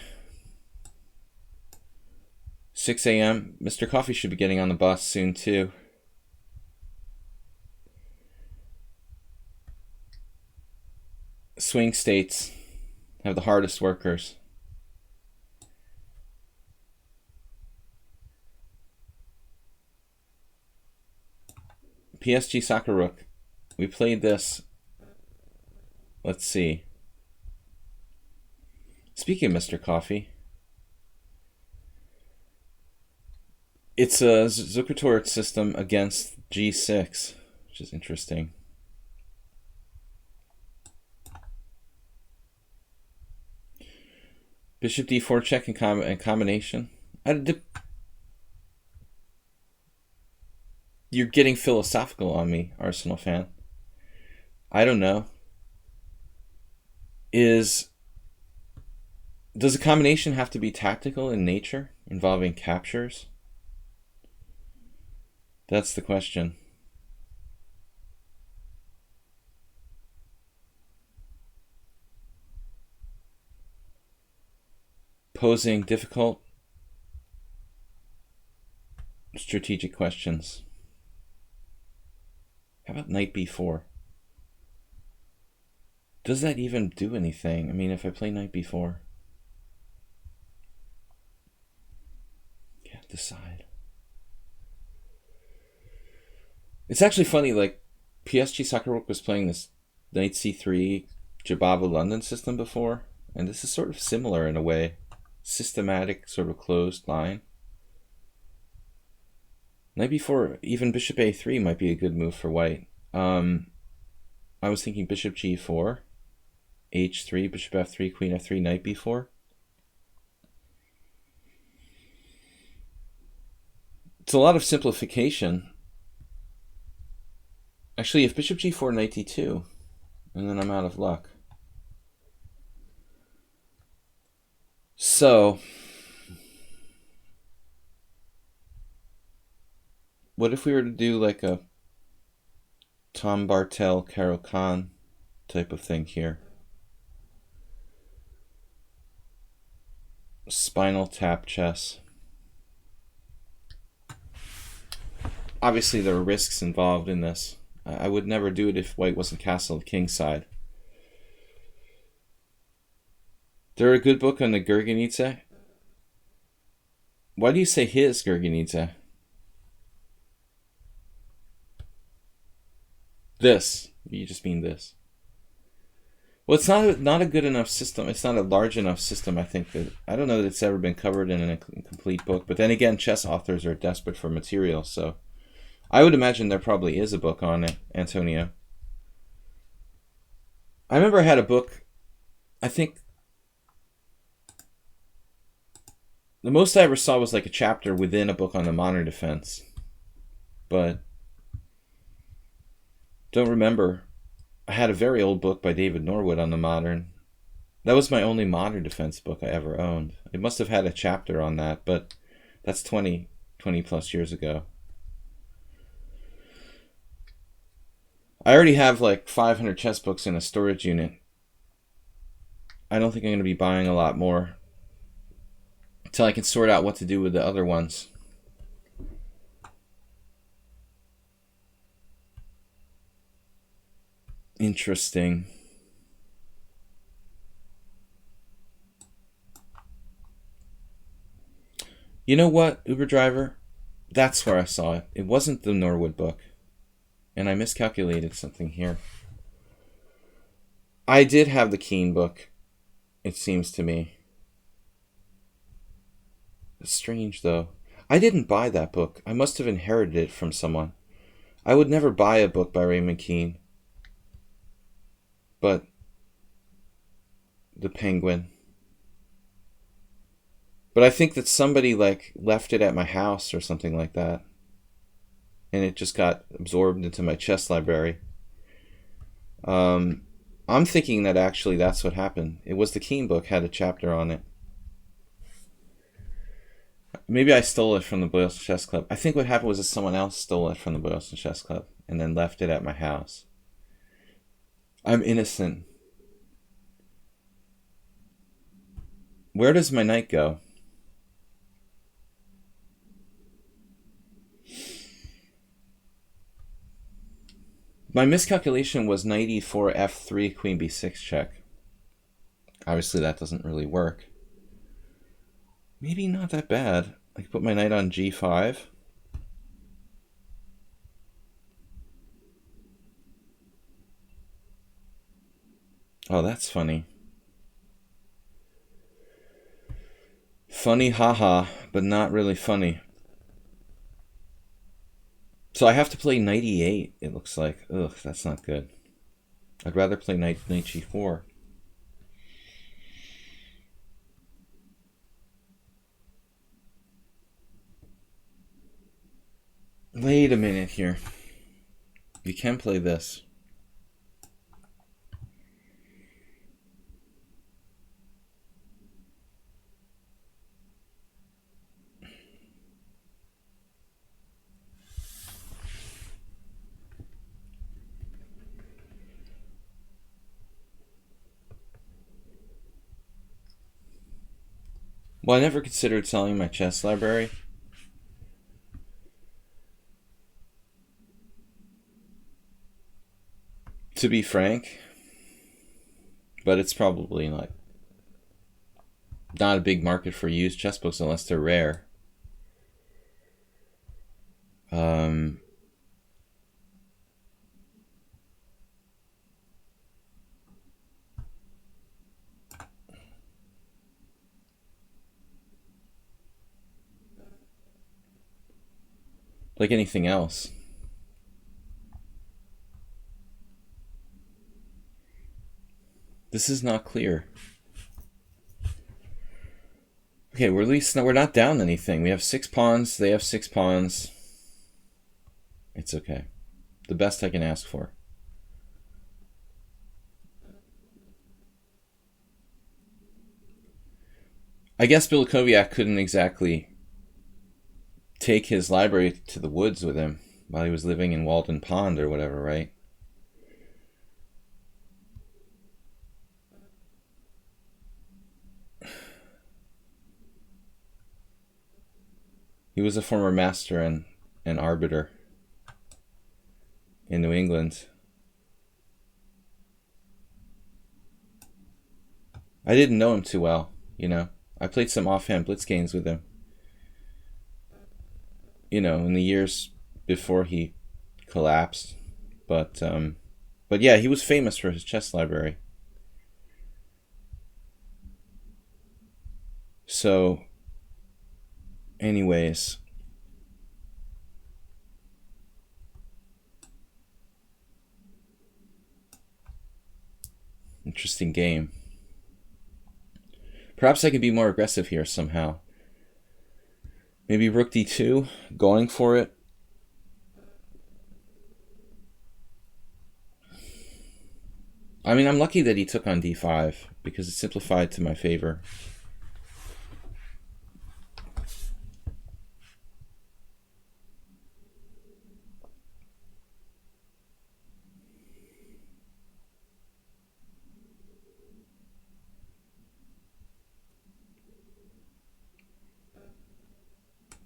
6 a.m. Mr. Coffee should be getting on the bus soon too. Swing states have the hardest workers. PSG Soccer Rook. We played this. Let's see. Speaking of Mr. Coffee, it's a Zukertort system against G6, which is interesting. Bishop d4 check in combination. You're getting philosophical on me, Arsenal fan. I don't know. Does a combination have to be tactical in nature, involving captures? That's the question. Posing difficult strategic questions. How about knight b4? Does that even do anything? I mean, if I play knight b4, can't decide. It's actually funny, like, PSG Soccer Book was playing this knight c3 Jabava London system before, and this is sort of similar in a way. Systematic, sort of closed line. Knight b4, even bishop a3 might be a good move for white. I was thinking bishop g4, h3, bishop f3, queen f3, knight b4. It's a lot of simplification. Actually, if bishop g4, knight d2, and then I'm out of luck. So, what if we were to do like a Tom Bartel, Caro Khan type of thing here? Spinal tap chess. Obviously, there are risks involved in this. I would never do it if white wasn't castled kingside. There a good book on the Gurgenidze? Why do you say his Gurgenidze? This. You just mean this. Well, it's not a good enough system. It's not a large enough system, I think. I don't know that it's ever been covered in a complete book. But then again, chess authors are desperate for material, so I would imagine there probably is a book on it, Antonio. I remember I had a book, I think the most I ever saw was like a chapter within a book on the modern defense. But don't remember. I had a very old book by David Norwood on the modern. That was my only modern defense book I ever owned. It must have had a chapter on that, but that's 20 plus years ago. I already have like 500 chess books in a storage unit. I don't think I'm going to be buying a lot more until I can sort out what to do with the other ones. Interesting. You know what, Uber driver? That's where I saw it. It wasn't the Norwood book. And I miscalculated something here. I did have the Keen book, it seems to me. It's strange, though. I didn't buy that book. I must have inherited it from someone. I would never buy a book by Raymond Keen. But the Penguin. But I think that somebody like left it at my house or something like that. And it just got absorbed into my chess library. I'm thinking that actually that's what happened. It was the Keen book, had a chapter on it. Maybe I stole it from the Boylston Chess Club. I think what happened was that someone else stole it from the Boylston Chess Club and then left it at my house. I'm innocent. Where does my knight go? My miscalculation was knight e4, f3, queen b6 check. Obviously that doesn't really work. Maybe not that bad. I could put my knight on g5. Oh, that's funny. Funny, haha, but not really funny. So I have to play knight e8, it looks like. Ugh, that's not good. I'd rather play knight g4. Wait a minute here. You can play this. Well, I never considered selling my chess library. To be frank, but it's probably like not a big market for used chess books unless they're rare. Like anything else. This is not clear. Okay, we're not down anything. We have 6 pawns. They have 6 pawns. It's okay. The best I can ask for. I guess Bilikoviak couldn't exactly take his library to the woods with him while he was living in Walden Pond or whatever, right? He was a former master and arbiter in New England. I didn't know him too well, you know. I played some offhand Blitz games with him, you know, in the years before he collapsed. But yeah, he was famous for his chess library. So, anyways, interesting game. Perhaps I could be more aggressive here somehow. Maybe rook d2, going for it. I mean, I'm lucky that he took on d5 because it simplified to my favor.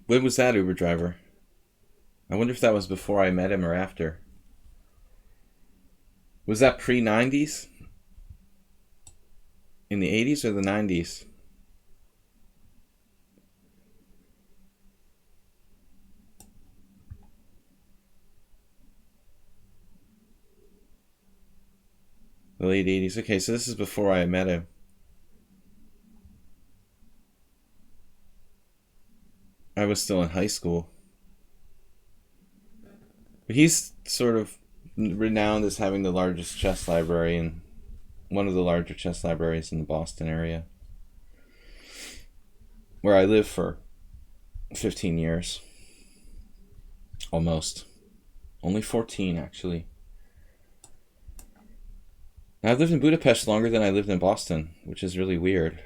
When was that Uber driver? I wonder if that was before I met him or after. Was that pre-90s? In the 80s or the 90s? The late 80s. Okay, so this is before I met him. I was still in high school. But he's sort of renowned as having the largest chess library and one of the larger chess libraries in the Boston area, where I lived for 15 years. Almost. Only 14, actually. I've lived in Budapest longer than I lived in Boston, which is really weird.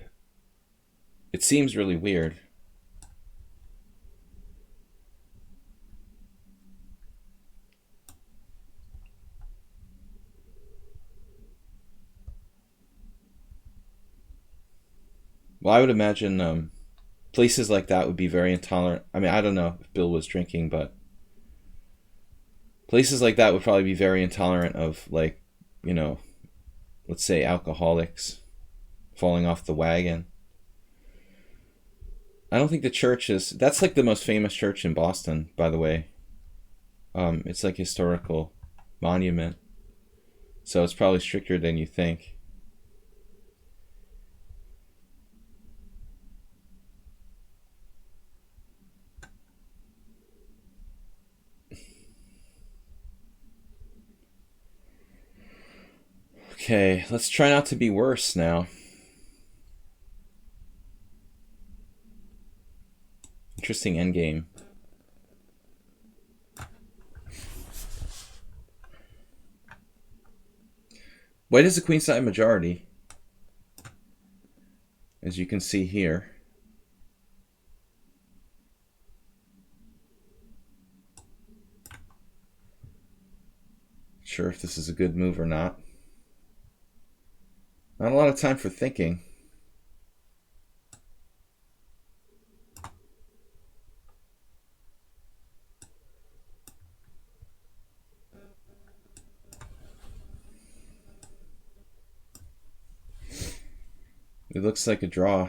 It seems really weird. Well, I would imagine places like that would be very intolerant. I mean, I don't know if Bill was drinking, but places like that would probably be very intolerant of, like, you know, let's say alcoholics falling off the wagon. I don't think the church is... That's like the most famous church in Boston, by the way. It's like historical monument. So it's probably stricter than you think. Okay, let's try not to be worse now. Interesting endgame. White is a queenside majority, as you can see here. Sure if this is a good move or not. Not a lot of time for thinking. It looks like a draw.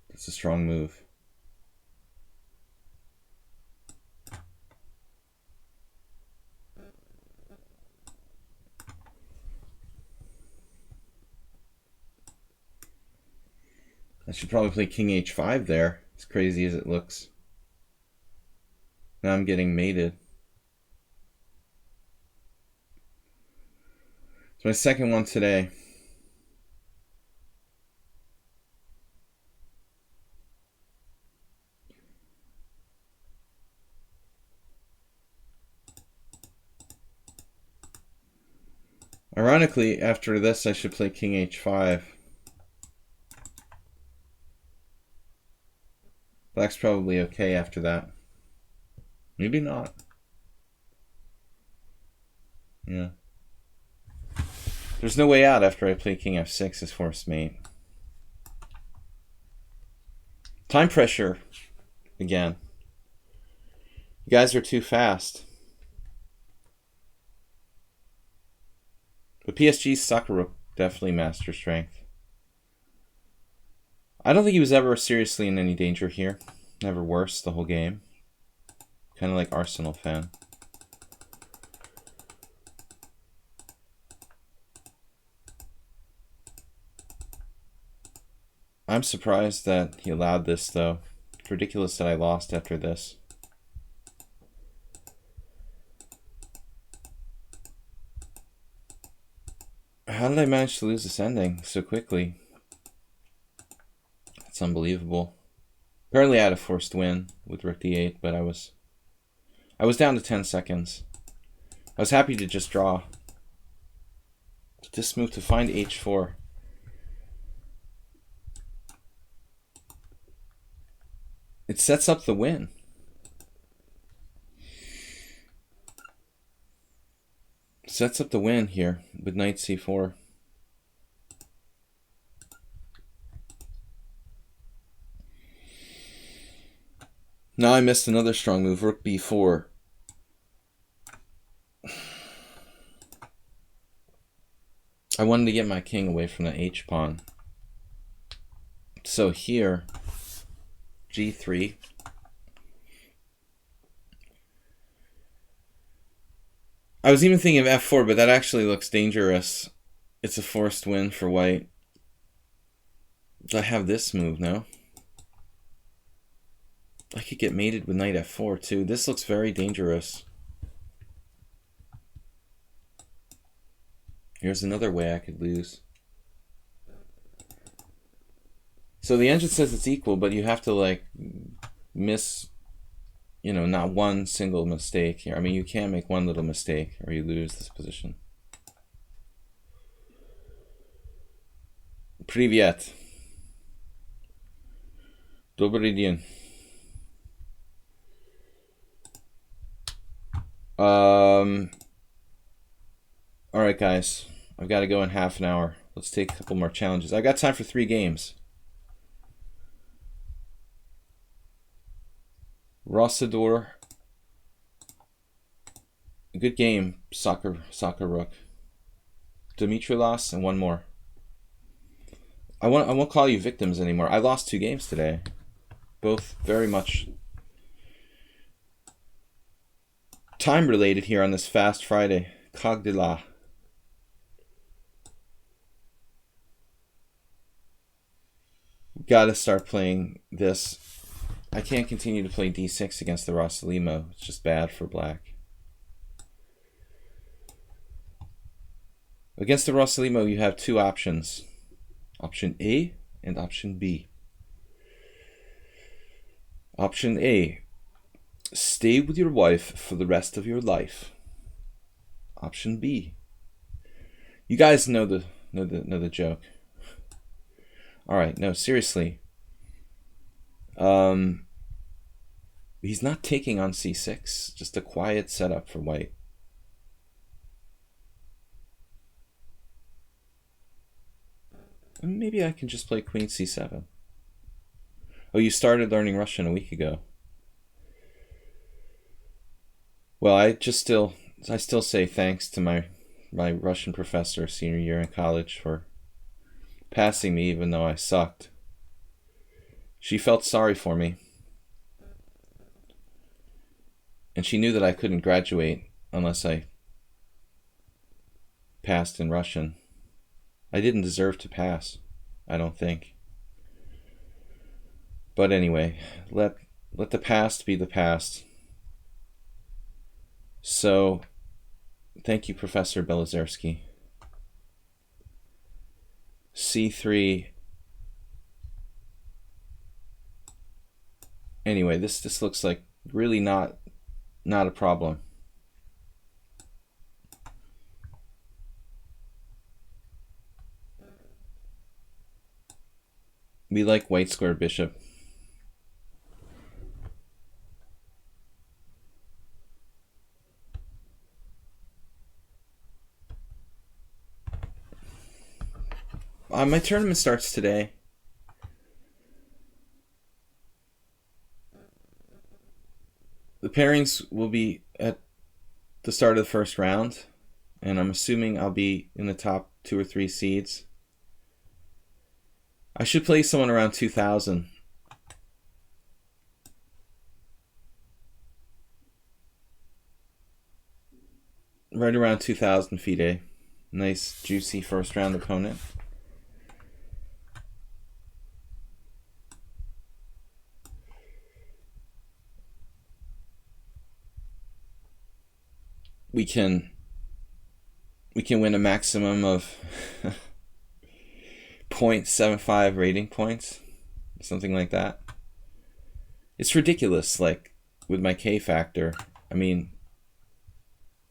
That's a strong move. I should probably play king h5 there, as crazy as it looks. Now I'm getting mated. It's my second one today. Ironically, after this I should play king h5. Black's probably okay after that. Maybe not. Yeah. There's no way out after I play king f6 as forced mate. Time pressure again. You guys are too fast. But PSG's Sakharov definitely master strength. I don't think he was ever seriously in any danger here. Never worse the whole game. Kind of like Arsenal fan. I'm surprised that he allowed this though. It's ridiculous that I lost after this. How did I manage to lose this ending so quickly? It's unbelievable. Apparently I had a forced win with rook d8, but I was down to 10 seconds. I was happy to just draw. This move to find h4. It sets up the win. Sets up the win here with knight c4. Now I missed another strong move, rook b4. I wanted to get my king away from the h-pawn. So here, g3. I was even thinking of f4, but that actually looks dangerous. It's a forced win for white. I have this move, no? I could get mated with knight f4 too. This looks very dangerous. Here's another way I could lose. So the engine says it's equal, but you have to like miss, you know, not one single mistake here. I mean, you can't make one little mistake or you lose this position. Привет. Добрый день. Alright guys, I've got to go in half an hour. Let's take a couple more challenges. I got time for 3 games. Rossador. Good game, soccer rook. Dimitrilas and one more. I won't call you victims anymore. I lost 2 games today. Both very much time related here on this Fast Friday. Cog de la. Gotta start playing this. I can't continue to play d6 against the Rossalimo. It's just bad for black. Against the Rossalimo, you have 2 options. Option A and option B. Option A, stay with your wife for the rest of your life. Option B. You guys know the joke. All right, no, seriously. He's not taking on c6. Just a quiet setup for white. And maybe I can just play queen c7. Oh, you started learning Russian a week ago. Well, I still say thanks to my Russian professor senior year in college for passing me even though I sucked. She felt sorry for me. And she knew that I couldn't graduate unless I passed in Russian. I didn't deserve to pass, I don't think. But anyway, let the past be the past. So, thank you, Professor Belizarsky. C3. Anyway, this looks like really not a problem. We like white square bishop. My tournament starts today. The pairings will be at the start of the first round, and I'm assuming I'll be in the top 2 or 3 seeds. I should play someone around 2,000. Right around 2,000 FIDE. Nice, juicy first round opponent. We can win a maximum of 0.75 rating points, something like that. It's ridiculous, like, with my K factor. I mean,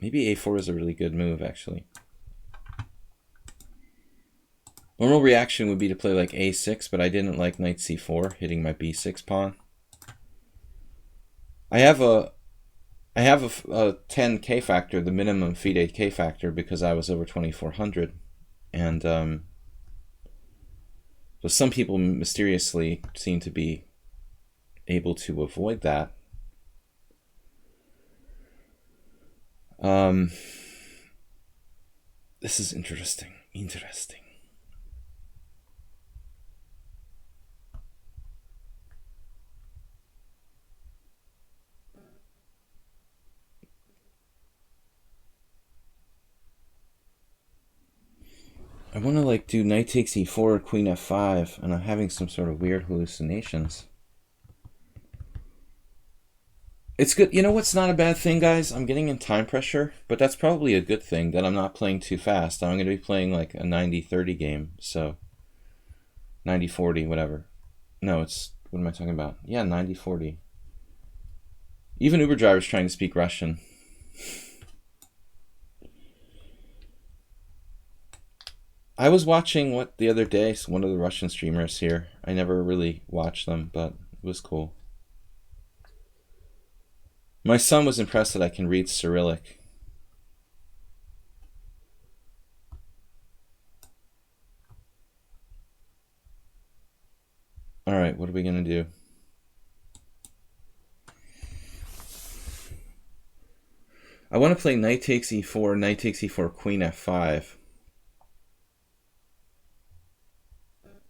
maybe A4 is a really good move, actually. Normal reaction would be to play like A6, but I didn't like knight C4, hitting my B6 pawn. I have a 10 K factor, the minimum FIDE K factor, because I was over 2,400. And so some people mysteriously seem to be able to avoid that. This is interesting. I want to like do knight takes e4, queen f5, and I'm having some sort of weird hallucinations. It's good. You know what's not a bad thing, guys? I'm getting in time pressure, but that's probably a good thing that I'm not playing too fast. I'm going to be playing like a 90-30 game, so 90-40, whatever. No, it's, what am I talking about? Yeah, 90-40. Even Uber drivers trying to speak Russian. I was watching the other day, one of the Russian streamers here. I never really watched them, but it was cool. My son was impressed that I can read Cyrillic. All right, what are we going to do? I want to play knight takes e4, knight takes e4, queen f5.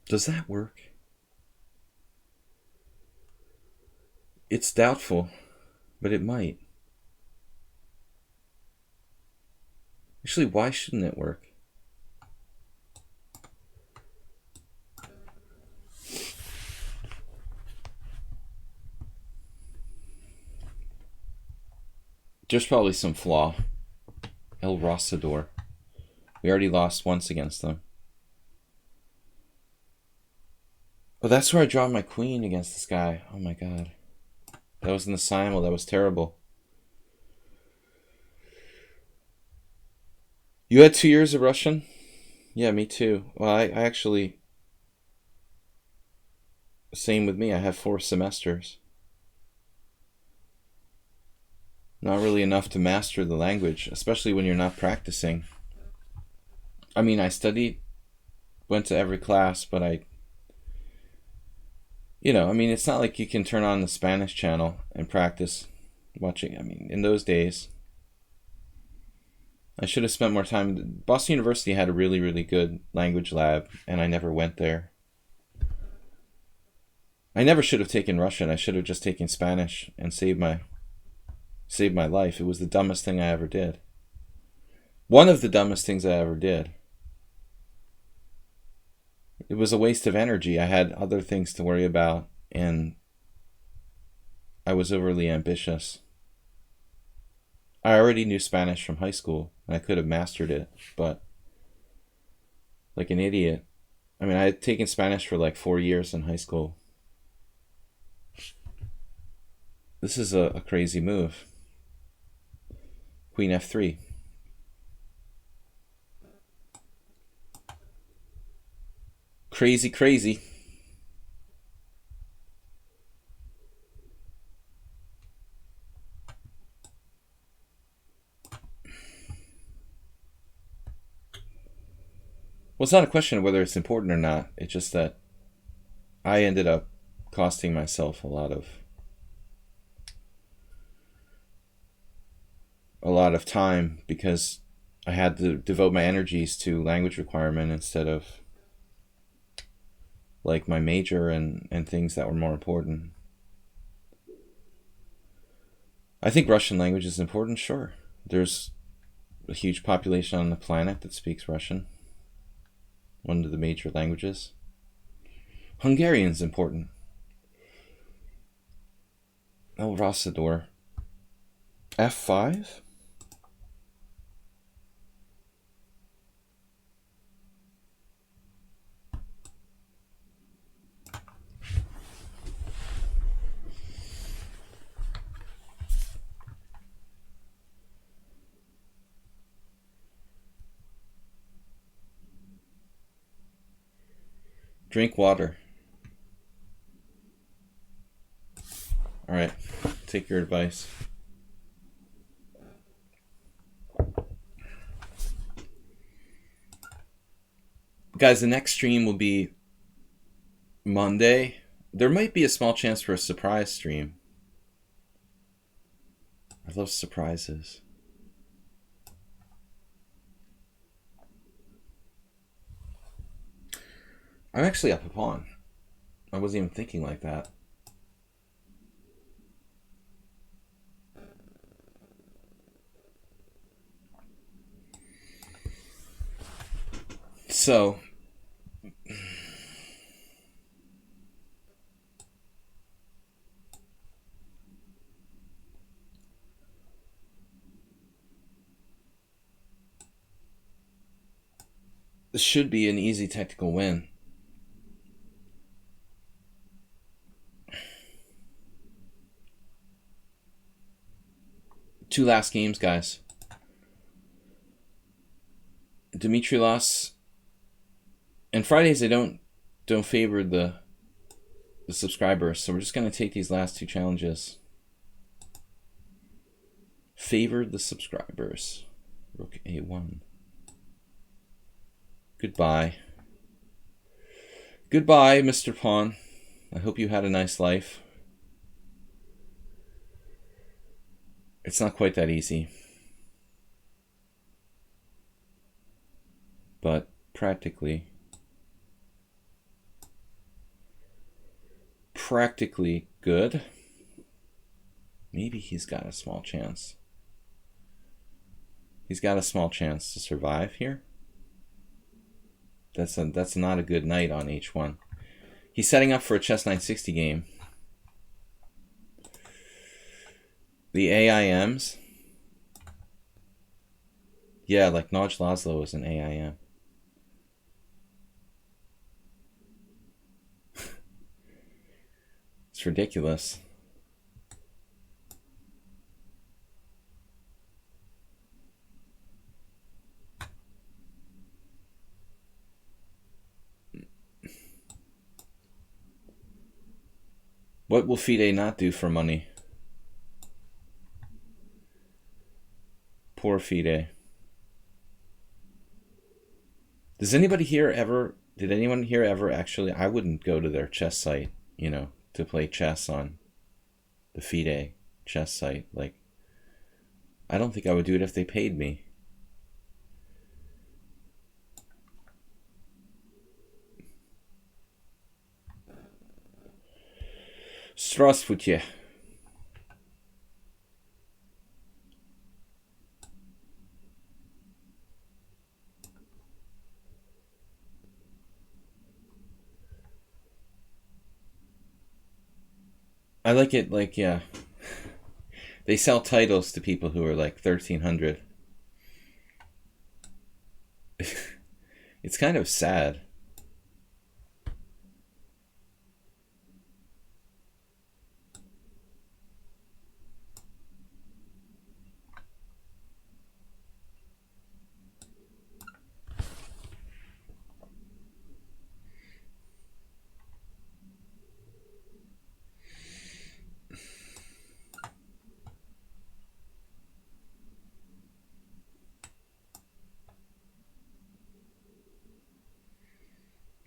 Does that work? It's doubtful, but it might. Actually, why shouldn't it work? There's probably some flaw. El Rosador. We already lost once against them. Oh, that's where I draw my queen against this guy. Oh my god. That was in the simul. That was terrible. You had 2 years of Russian? Yeah, me too. Well, I actually... Same with me. I have 4 semesters. Not really enough to master the language, especially when you're not practicing. I mean, I studied, went to every class, but I mean, it's not like you can turn on the Spanish channel and practice watching. I mean, in those days, I should have spent more time. Boston University had a really, really good language lab, and I never went there. I never should have taken Russian. I should have just taken Spanish and saved my life. It was the dumbest thing I ever did. One of the dumbest things I ever did. It was a waste of energy. I had other things to worry about, and I was overly ambitious. I already knew Spanish from high school, and I could have mastered it, but like an idiot. I mean, I had taken Spanish for like 4 years in high school. This is a crazy move. Queen f3. Crazy, crazy. Well, it's not a question of whether it's important or not. It's just that I ended up costing myself a lot of time because I had to devote my energies to language requirement instead of like my major and things that were more important. I think Russian language is important, sure. There's a huge population on the planet that speaks Russian, one of the major languages. Hungarian's important. Oh, Rossador. F5? Drink water. All right, take your advice. Guys, the next stream will be Monday. There might be a small chance for a surprise stream. I love surprises. I'm actually up a pawn. I wasn't even thinking like that. So, this should be an easy technical win. Two last games, guys. Dimitri lost. And Fridays they don't favor the subscribers, so we're just gonna take these last two challenges. Favor the subscribers. Rook A1. Goodbye. Goodbye, Mr. Pawn. I hope you had a nice life. It's not quite that easy. But practically good. Maybe he's got a small chance. He's got a small chance to survive here. That's not a good knight on h1. He's setting up for a chess 960 game. The AIMs. Yeah, like Naj Laszlo is an AIM. It's ridiculous. What will FIDE not do for money? Poor FIDE. Did anyone here ever actually, I wouldn't go to their chess site. you know, to play chess on the FIDE chess site. Like, I don't think I would do it if they paid me. Здравствуйте. I like it, like, yeah. They sell titles to people who are like 1,300. It's kind of sad.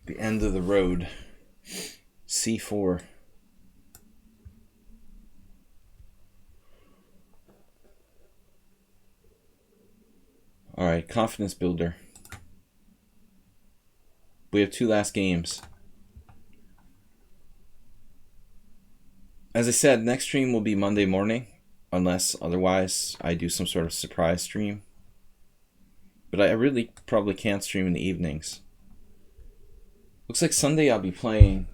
The end of the road. C4. Alright, confidence builder. We have 2 last games. As I said, next stream will be Monday morning, unless otherwise I do some sort of surprise stream. But I really probably can't stream in the evenings. Looks like Sunday I'll be playing.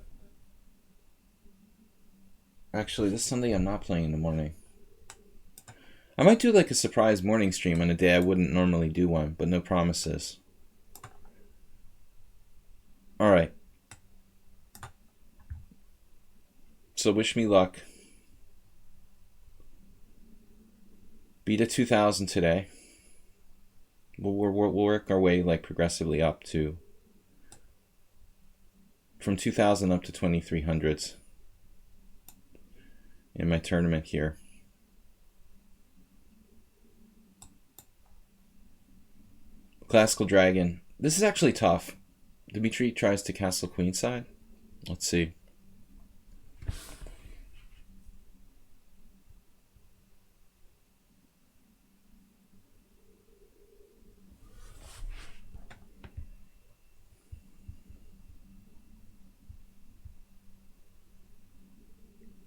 Actually, this Sunday I'm not playing in the morning. I might do like a surprise morning stream on a day I wouldn't normally do one, but no promises. Alright. So wish me luck. Beat a 2,000 today. We'll work our way like progressively up to from 2,000 up to 2,300s in my tournament here. Classical Dragon. This is actually tough. Dimitri tries to castle queenside. Let's see.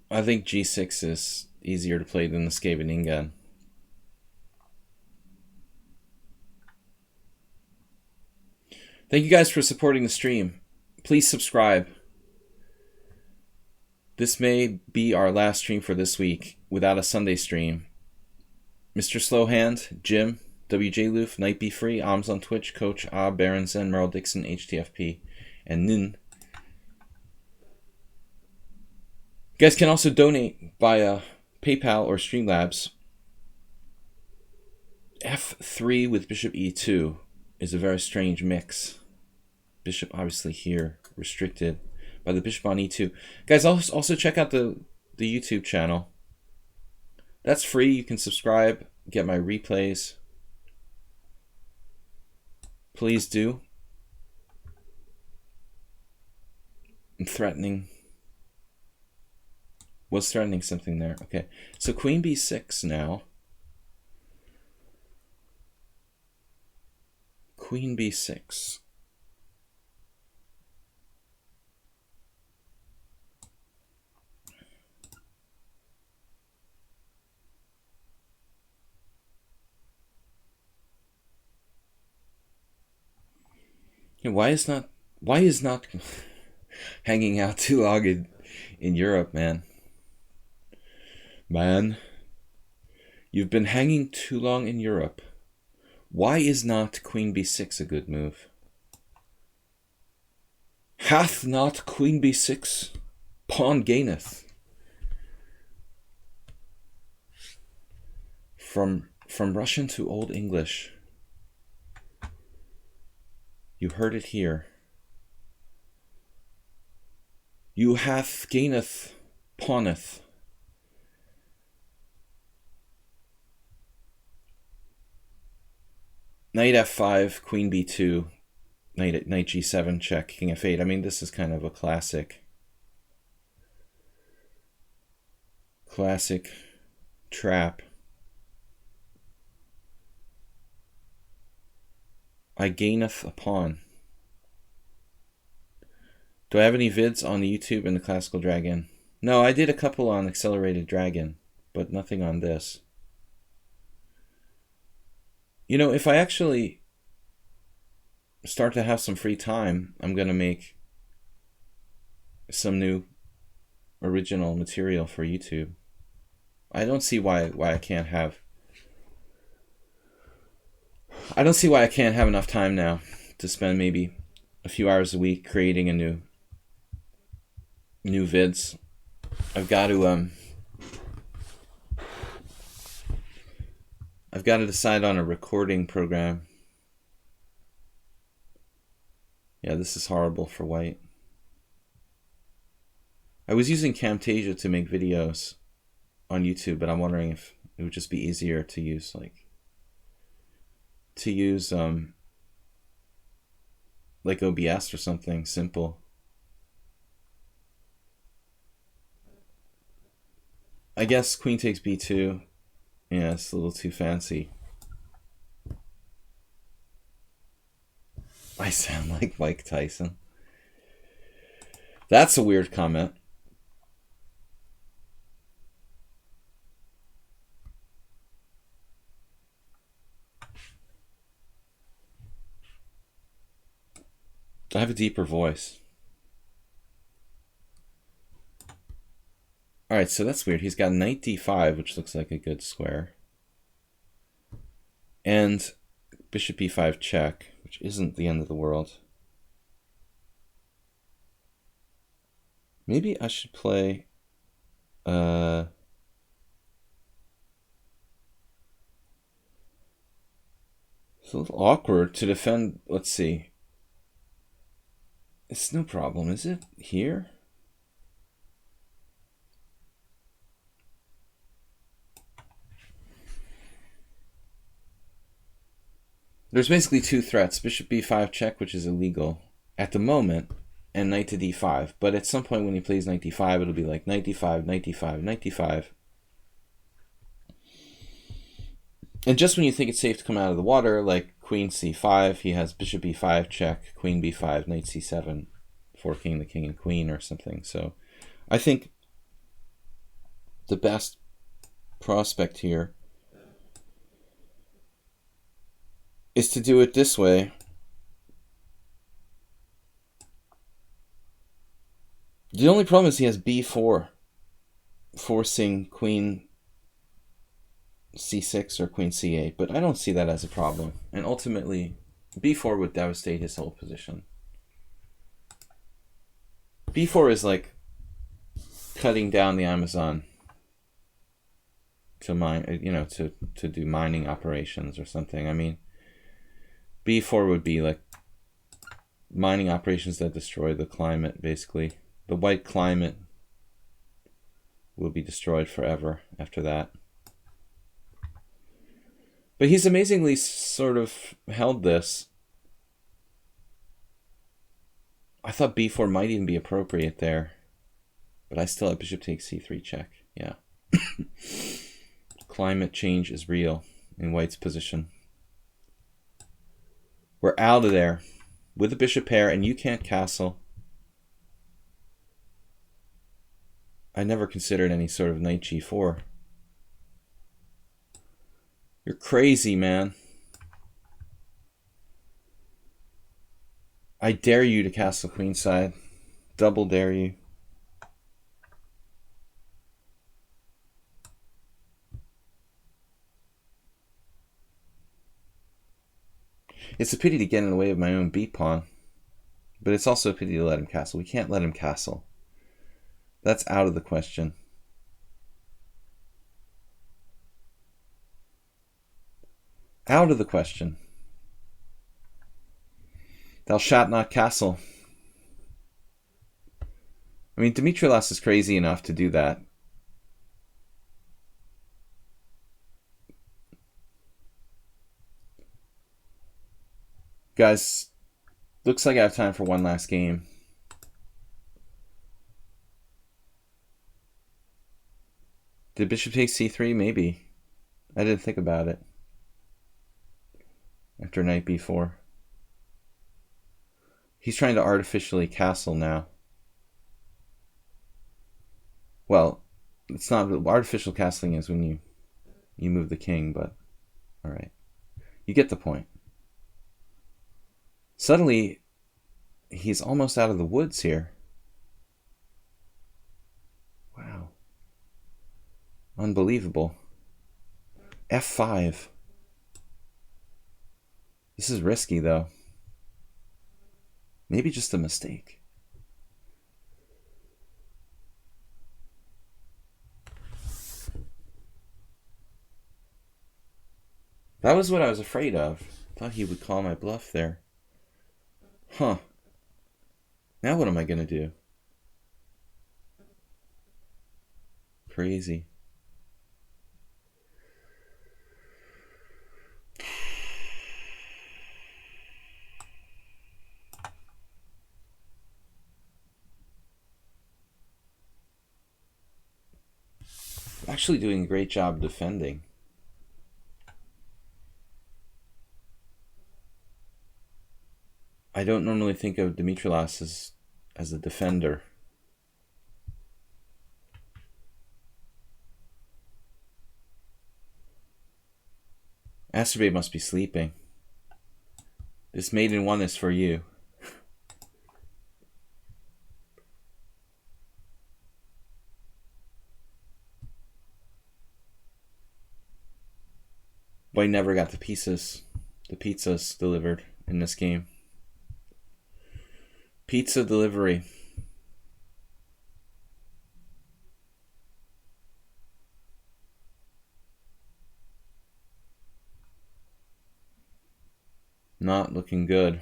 I think G6 is easier to play than the Scheveningen. Thank you guys for supporting the stream. Please subscribe. This may be our last stream for this week without a Sunday stream. Mr. Slowhand, Jim, WJ Loof, Night Be Free, Arms on Twitch, Coach, Baron Zen, Merle Dixon, HTFP, and Nin. You guys can also donate via PayPal or Streamlabs. F3 with Bishop E2 is a very strange mix. Bishop obviously here, restricted by the bishop on E2. Guys, also check out the YouTube channel. That's free. You can subscribe, get my replays. Please do. I'm threatening. Was threatening something there. Okay, so Queen B6 now. Queen B6. Why is not hanging out too long in Europe, man? Man, you've been hanging too long in Europe. Why is not Queen B6 a good move? Hath not Queen B6 pawn gaineth? From Russian to Old English. You heard it here. You hath gaineth pawneth. Knight F5, Queen B2, Knight G7 check, King F8. I mean, this is kind of a classic. Classic trap. I gaineth a pawn. Do I have any vids on the YouTube in the Classical Dragon? No, I did a couple on Accelerated Dragon, but nothing on this. You know, if I actually start to have some free time, I'm going to make some new original material for YouTube. I don't see why I can't have... I don't see why I can't have enough time now to spend maybe a few hours a week creating a new vids. I've got to decide on a recording program. Yeah, this is horrible for white. I was using Camtasia to make videos on YouTube, but I'm wondering if it would just be easier to use like OBS or something simple. I guess queen takes b2. Yeah, it's a little too fancy. I sound like Mike Tyson. That's a weird comment. I have a deeper voice. Alright, so that's weird. He's got knight d5, which looks like a good square. And bishop e5 check, which isn't the end of the world. Maybe I should play... It's a little awkward to defend... Let's see. It's no problem, is it? Here? There's basically two threats. Bishop b5 check, which is illegal at the moment, and knight to d5. But at some point when he plays knight d5, it'll be like knight d5, knight d5, knight d5. And just when you think it's safe to come out of the water, like queen c5, he has bishop b5 check, queen b5, knight c7, forking the king and queen or something. So I think the best prospect here is to do it this way. The only problem is he has b4, forcing queen c6 or queen c8, but I don't see that as a problem. And ultimately, b4 would devastate his whole position. b4 is like cutting down the Amazon to mine, you know, to do mining operations or something. I mean, b4 would be like mining operations that destroy the climate, basically. The white climate will be destroyed forever after that. But he's amazingly sort of held this. I thought b4 might even be appropriate there. But I still have bishop takes c3 check. Yeah. Climate change is real in white's position. We're out of there with a bishop pair, and you can't castle. I never considered any sort of knight g4. You're crazy, man. I dare you to castle queenside. Double dare you. It's a pity to get in the way of my own b pawn, but it's also a pity to let him castle. We can't let him castle. That's out of the question. Out of the question. Thou shalt not castle. I mean, Dimitrios is crazy enough to do that. Guys, looks like I have time for one last game. Did bishop take c3? Maybe. I didn't think about it. After knight b4. He's trying to artificially castle now. Well, it's not artificial castling is when you move the king, but all right. You get the point. Suddenly, he's almost out of the woods here. Wow. Unbelievable. f5. This is risky, though. Maybe just a mistake. That was what I was afraid of. Thought he would call my bluff there. Huh. Now what am I going to do? Crazy. Actually doing a great job defending. I don't normally think of Dimitrilas as a defender. Asterbay must be sleeping. This maiden one is for you. But I never got the pizzas delivered in this game. Pizza delivery. Not looking good.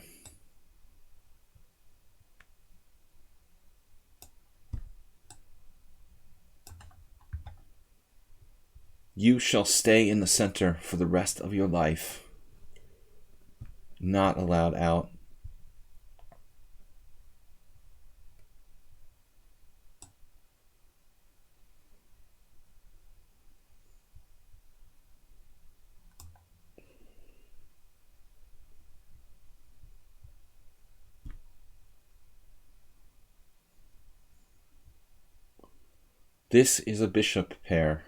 You shall stay in the center for the rest of your life. Not allowed out. This is a bishop pair.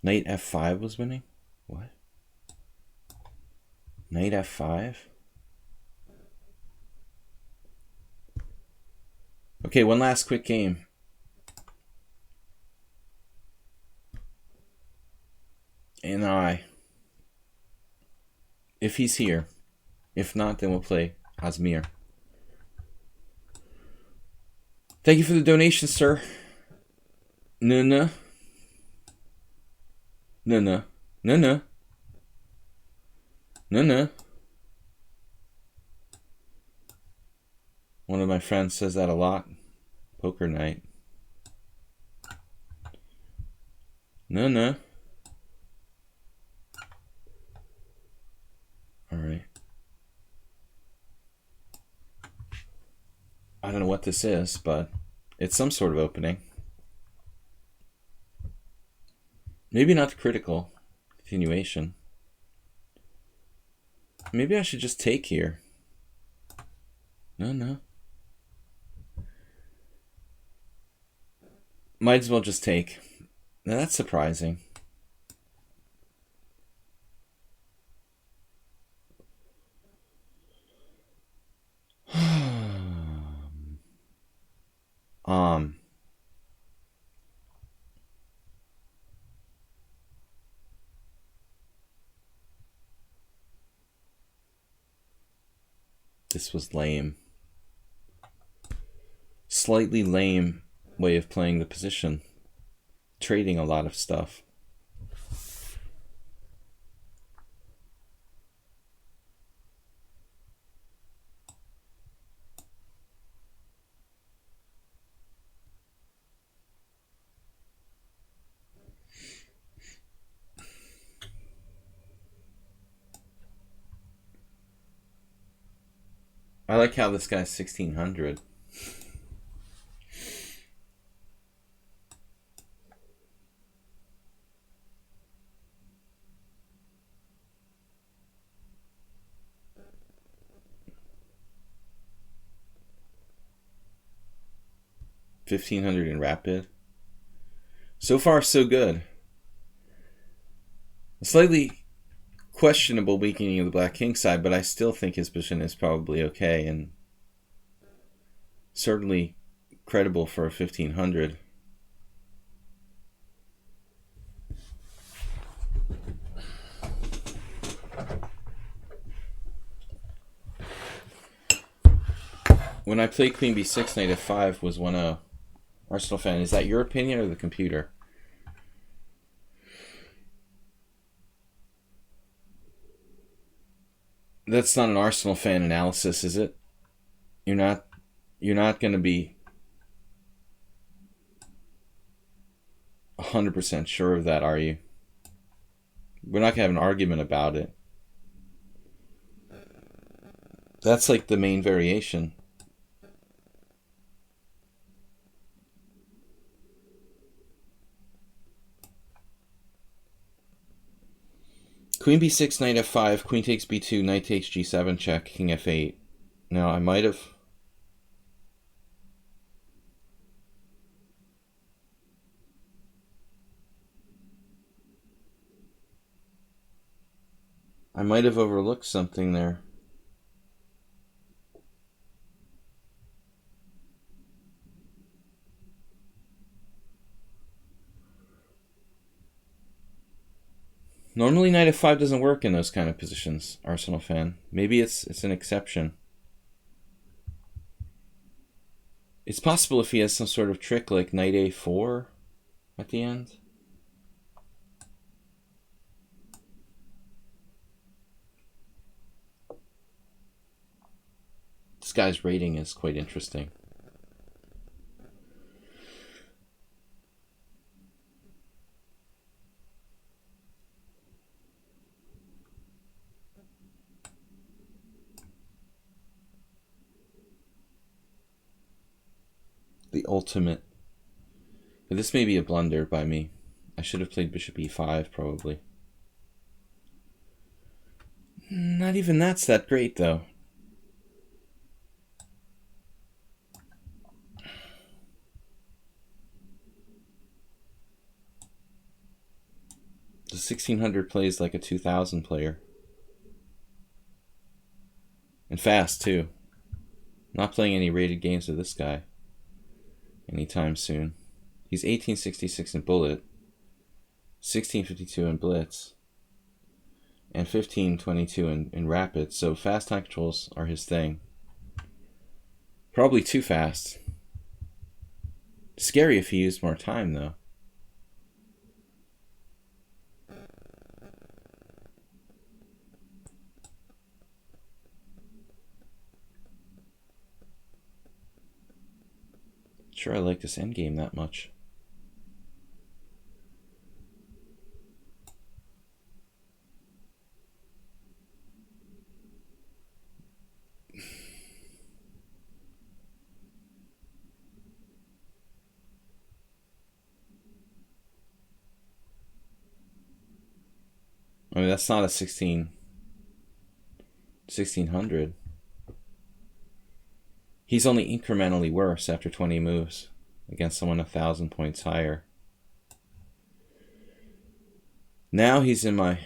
Knight f5 was winning? What? Knight f5? Okay, one last quick game. And if he's here. If not, then we'll play Asmir. Thank you for the donation, sir. No. One of my friends says that a lot. Poker night. No. All right. I don't know what this is, but it's some sort of opening. Maybe not critical. Continuation. Maybe I should just take here. No. Might as well just take. Now that's surprising. This was lame. Slightly lame way of playing the position. Trading a lot of stuff. I like how this guy's 1600. $1,500 in rapid. So far, so good. A slightly questionable weakening of the Black King side, but I still think his position is probably okay and certainly credible for a 1,500. When I played Queen B6, Knight F5 was 1-0. Arsenal fan, is that your opinion or the computer? That's not an Arsenal fan analysis, is it? You're not going to be 100% sure of that, are you? We're not going to have an argument about it. That's like the main variation. Queen b6, knight f5, queen takes b2, knight takes g7, check, king f8. Now, I might have overlooked something there. Normally knight f5 doesn't work in those kind of positions, Arsenal fan. Maybe it's an exception. It's possible if he has some sort of trick like knight a4 at the end. This guy's rating is quite interesting. The ultimate. This may be a blunder by me. I should have played bishop e5 probably. Not even that's that great though. The 1600 plays like a 2000 player. And fast too. Not playing any rated games with this guy anytime soon. He's 1866 in Bullet, 1652 in Blitz, and 1522 in Rapid, so fast time controls are his thing. Probably too fast. Scary if he used more time, though. Sure, I like this endgame that much. I mean, that's not a 1600. He's only incrementally worse after 20 moves against someone 1,000 points higher. Now he's in my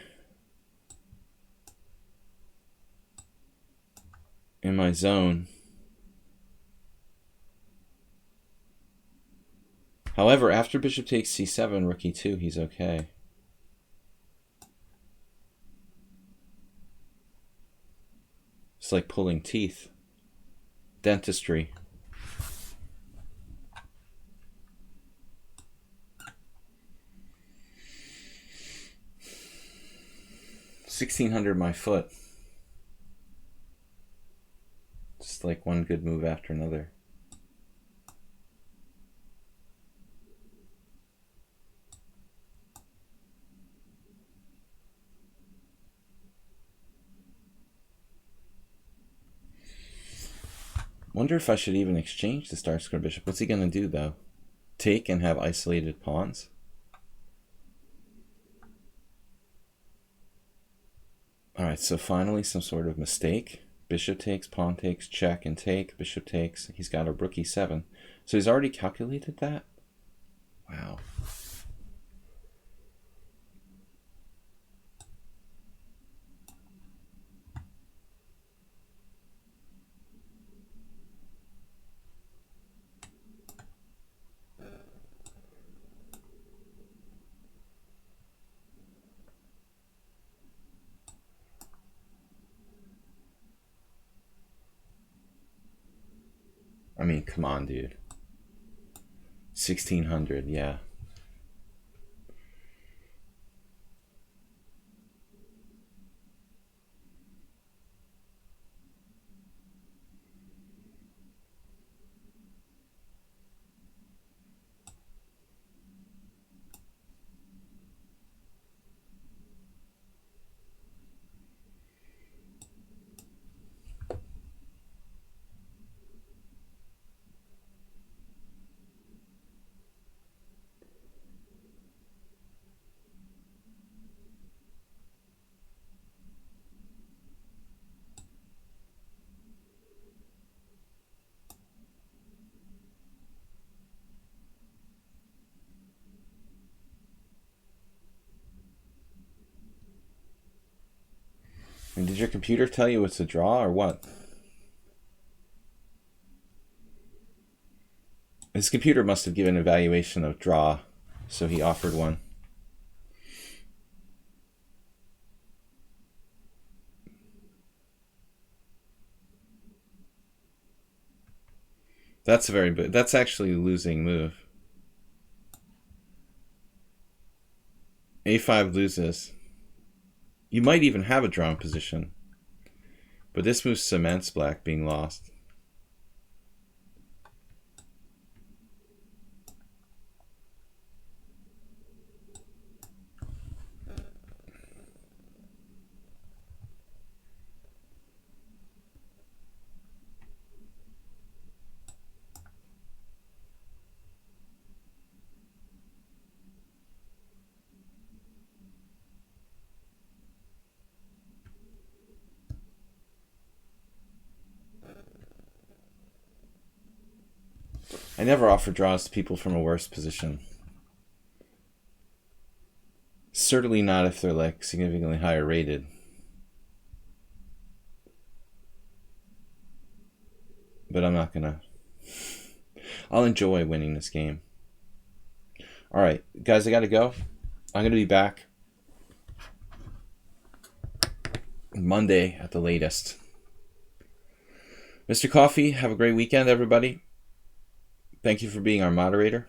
zone. However, after bishop takes c7, rook e2, he's okay. It's like pulling teeth. Dentistry. $1,600 my foot. Just like one good move after another. Wonder if I should even exchange the star square bishop. What's he going to do, though? Take and have isolated pawns? Alright, so finally some sort of mistake. Bishop takes, pawn takes, check and take. Bishop takes. He's got a rook e7. So he's already calculated that? Wow. I mean, come on, dude. 1600, yeah. And did your computer tell you it's a draw or what? His computer must have given an evaluation of draw, so he offered one. That's very good. That's actually a losing move. A5 loses. You might even have a drawn position. But this move cements black being lost. I never offer draws to people from a worse position. Certainly not if they're like significantly higher rated. But I'm not gonna. I'll enjoy winning this game. Alright, guys, I gotta go. I'm gonna be back Monday at the latest. Mr. Coffee, have a great weekend, everybody. Thank you for being our moderator.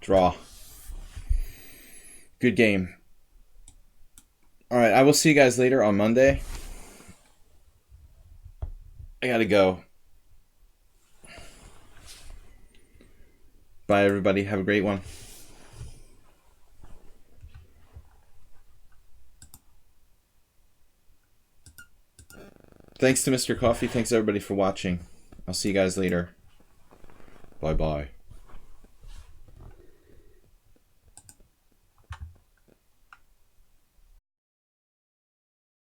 Draw. Good game. Alright, I will see you guys later on Monday. I gotta go. Bye, everybody. Have a great one. Thanks to Mr. Coffee. Thanks, everybody, for watching. I'll see you guys later. Bye-bye.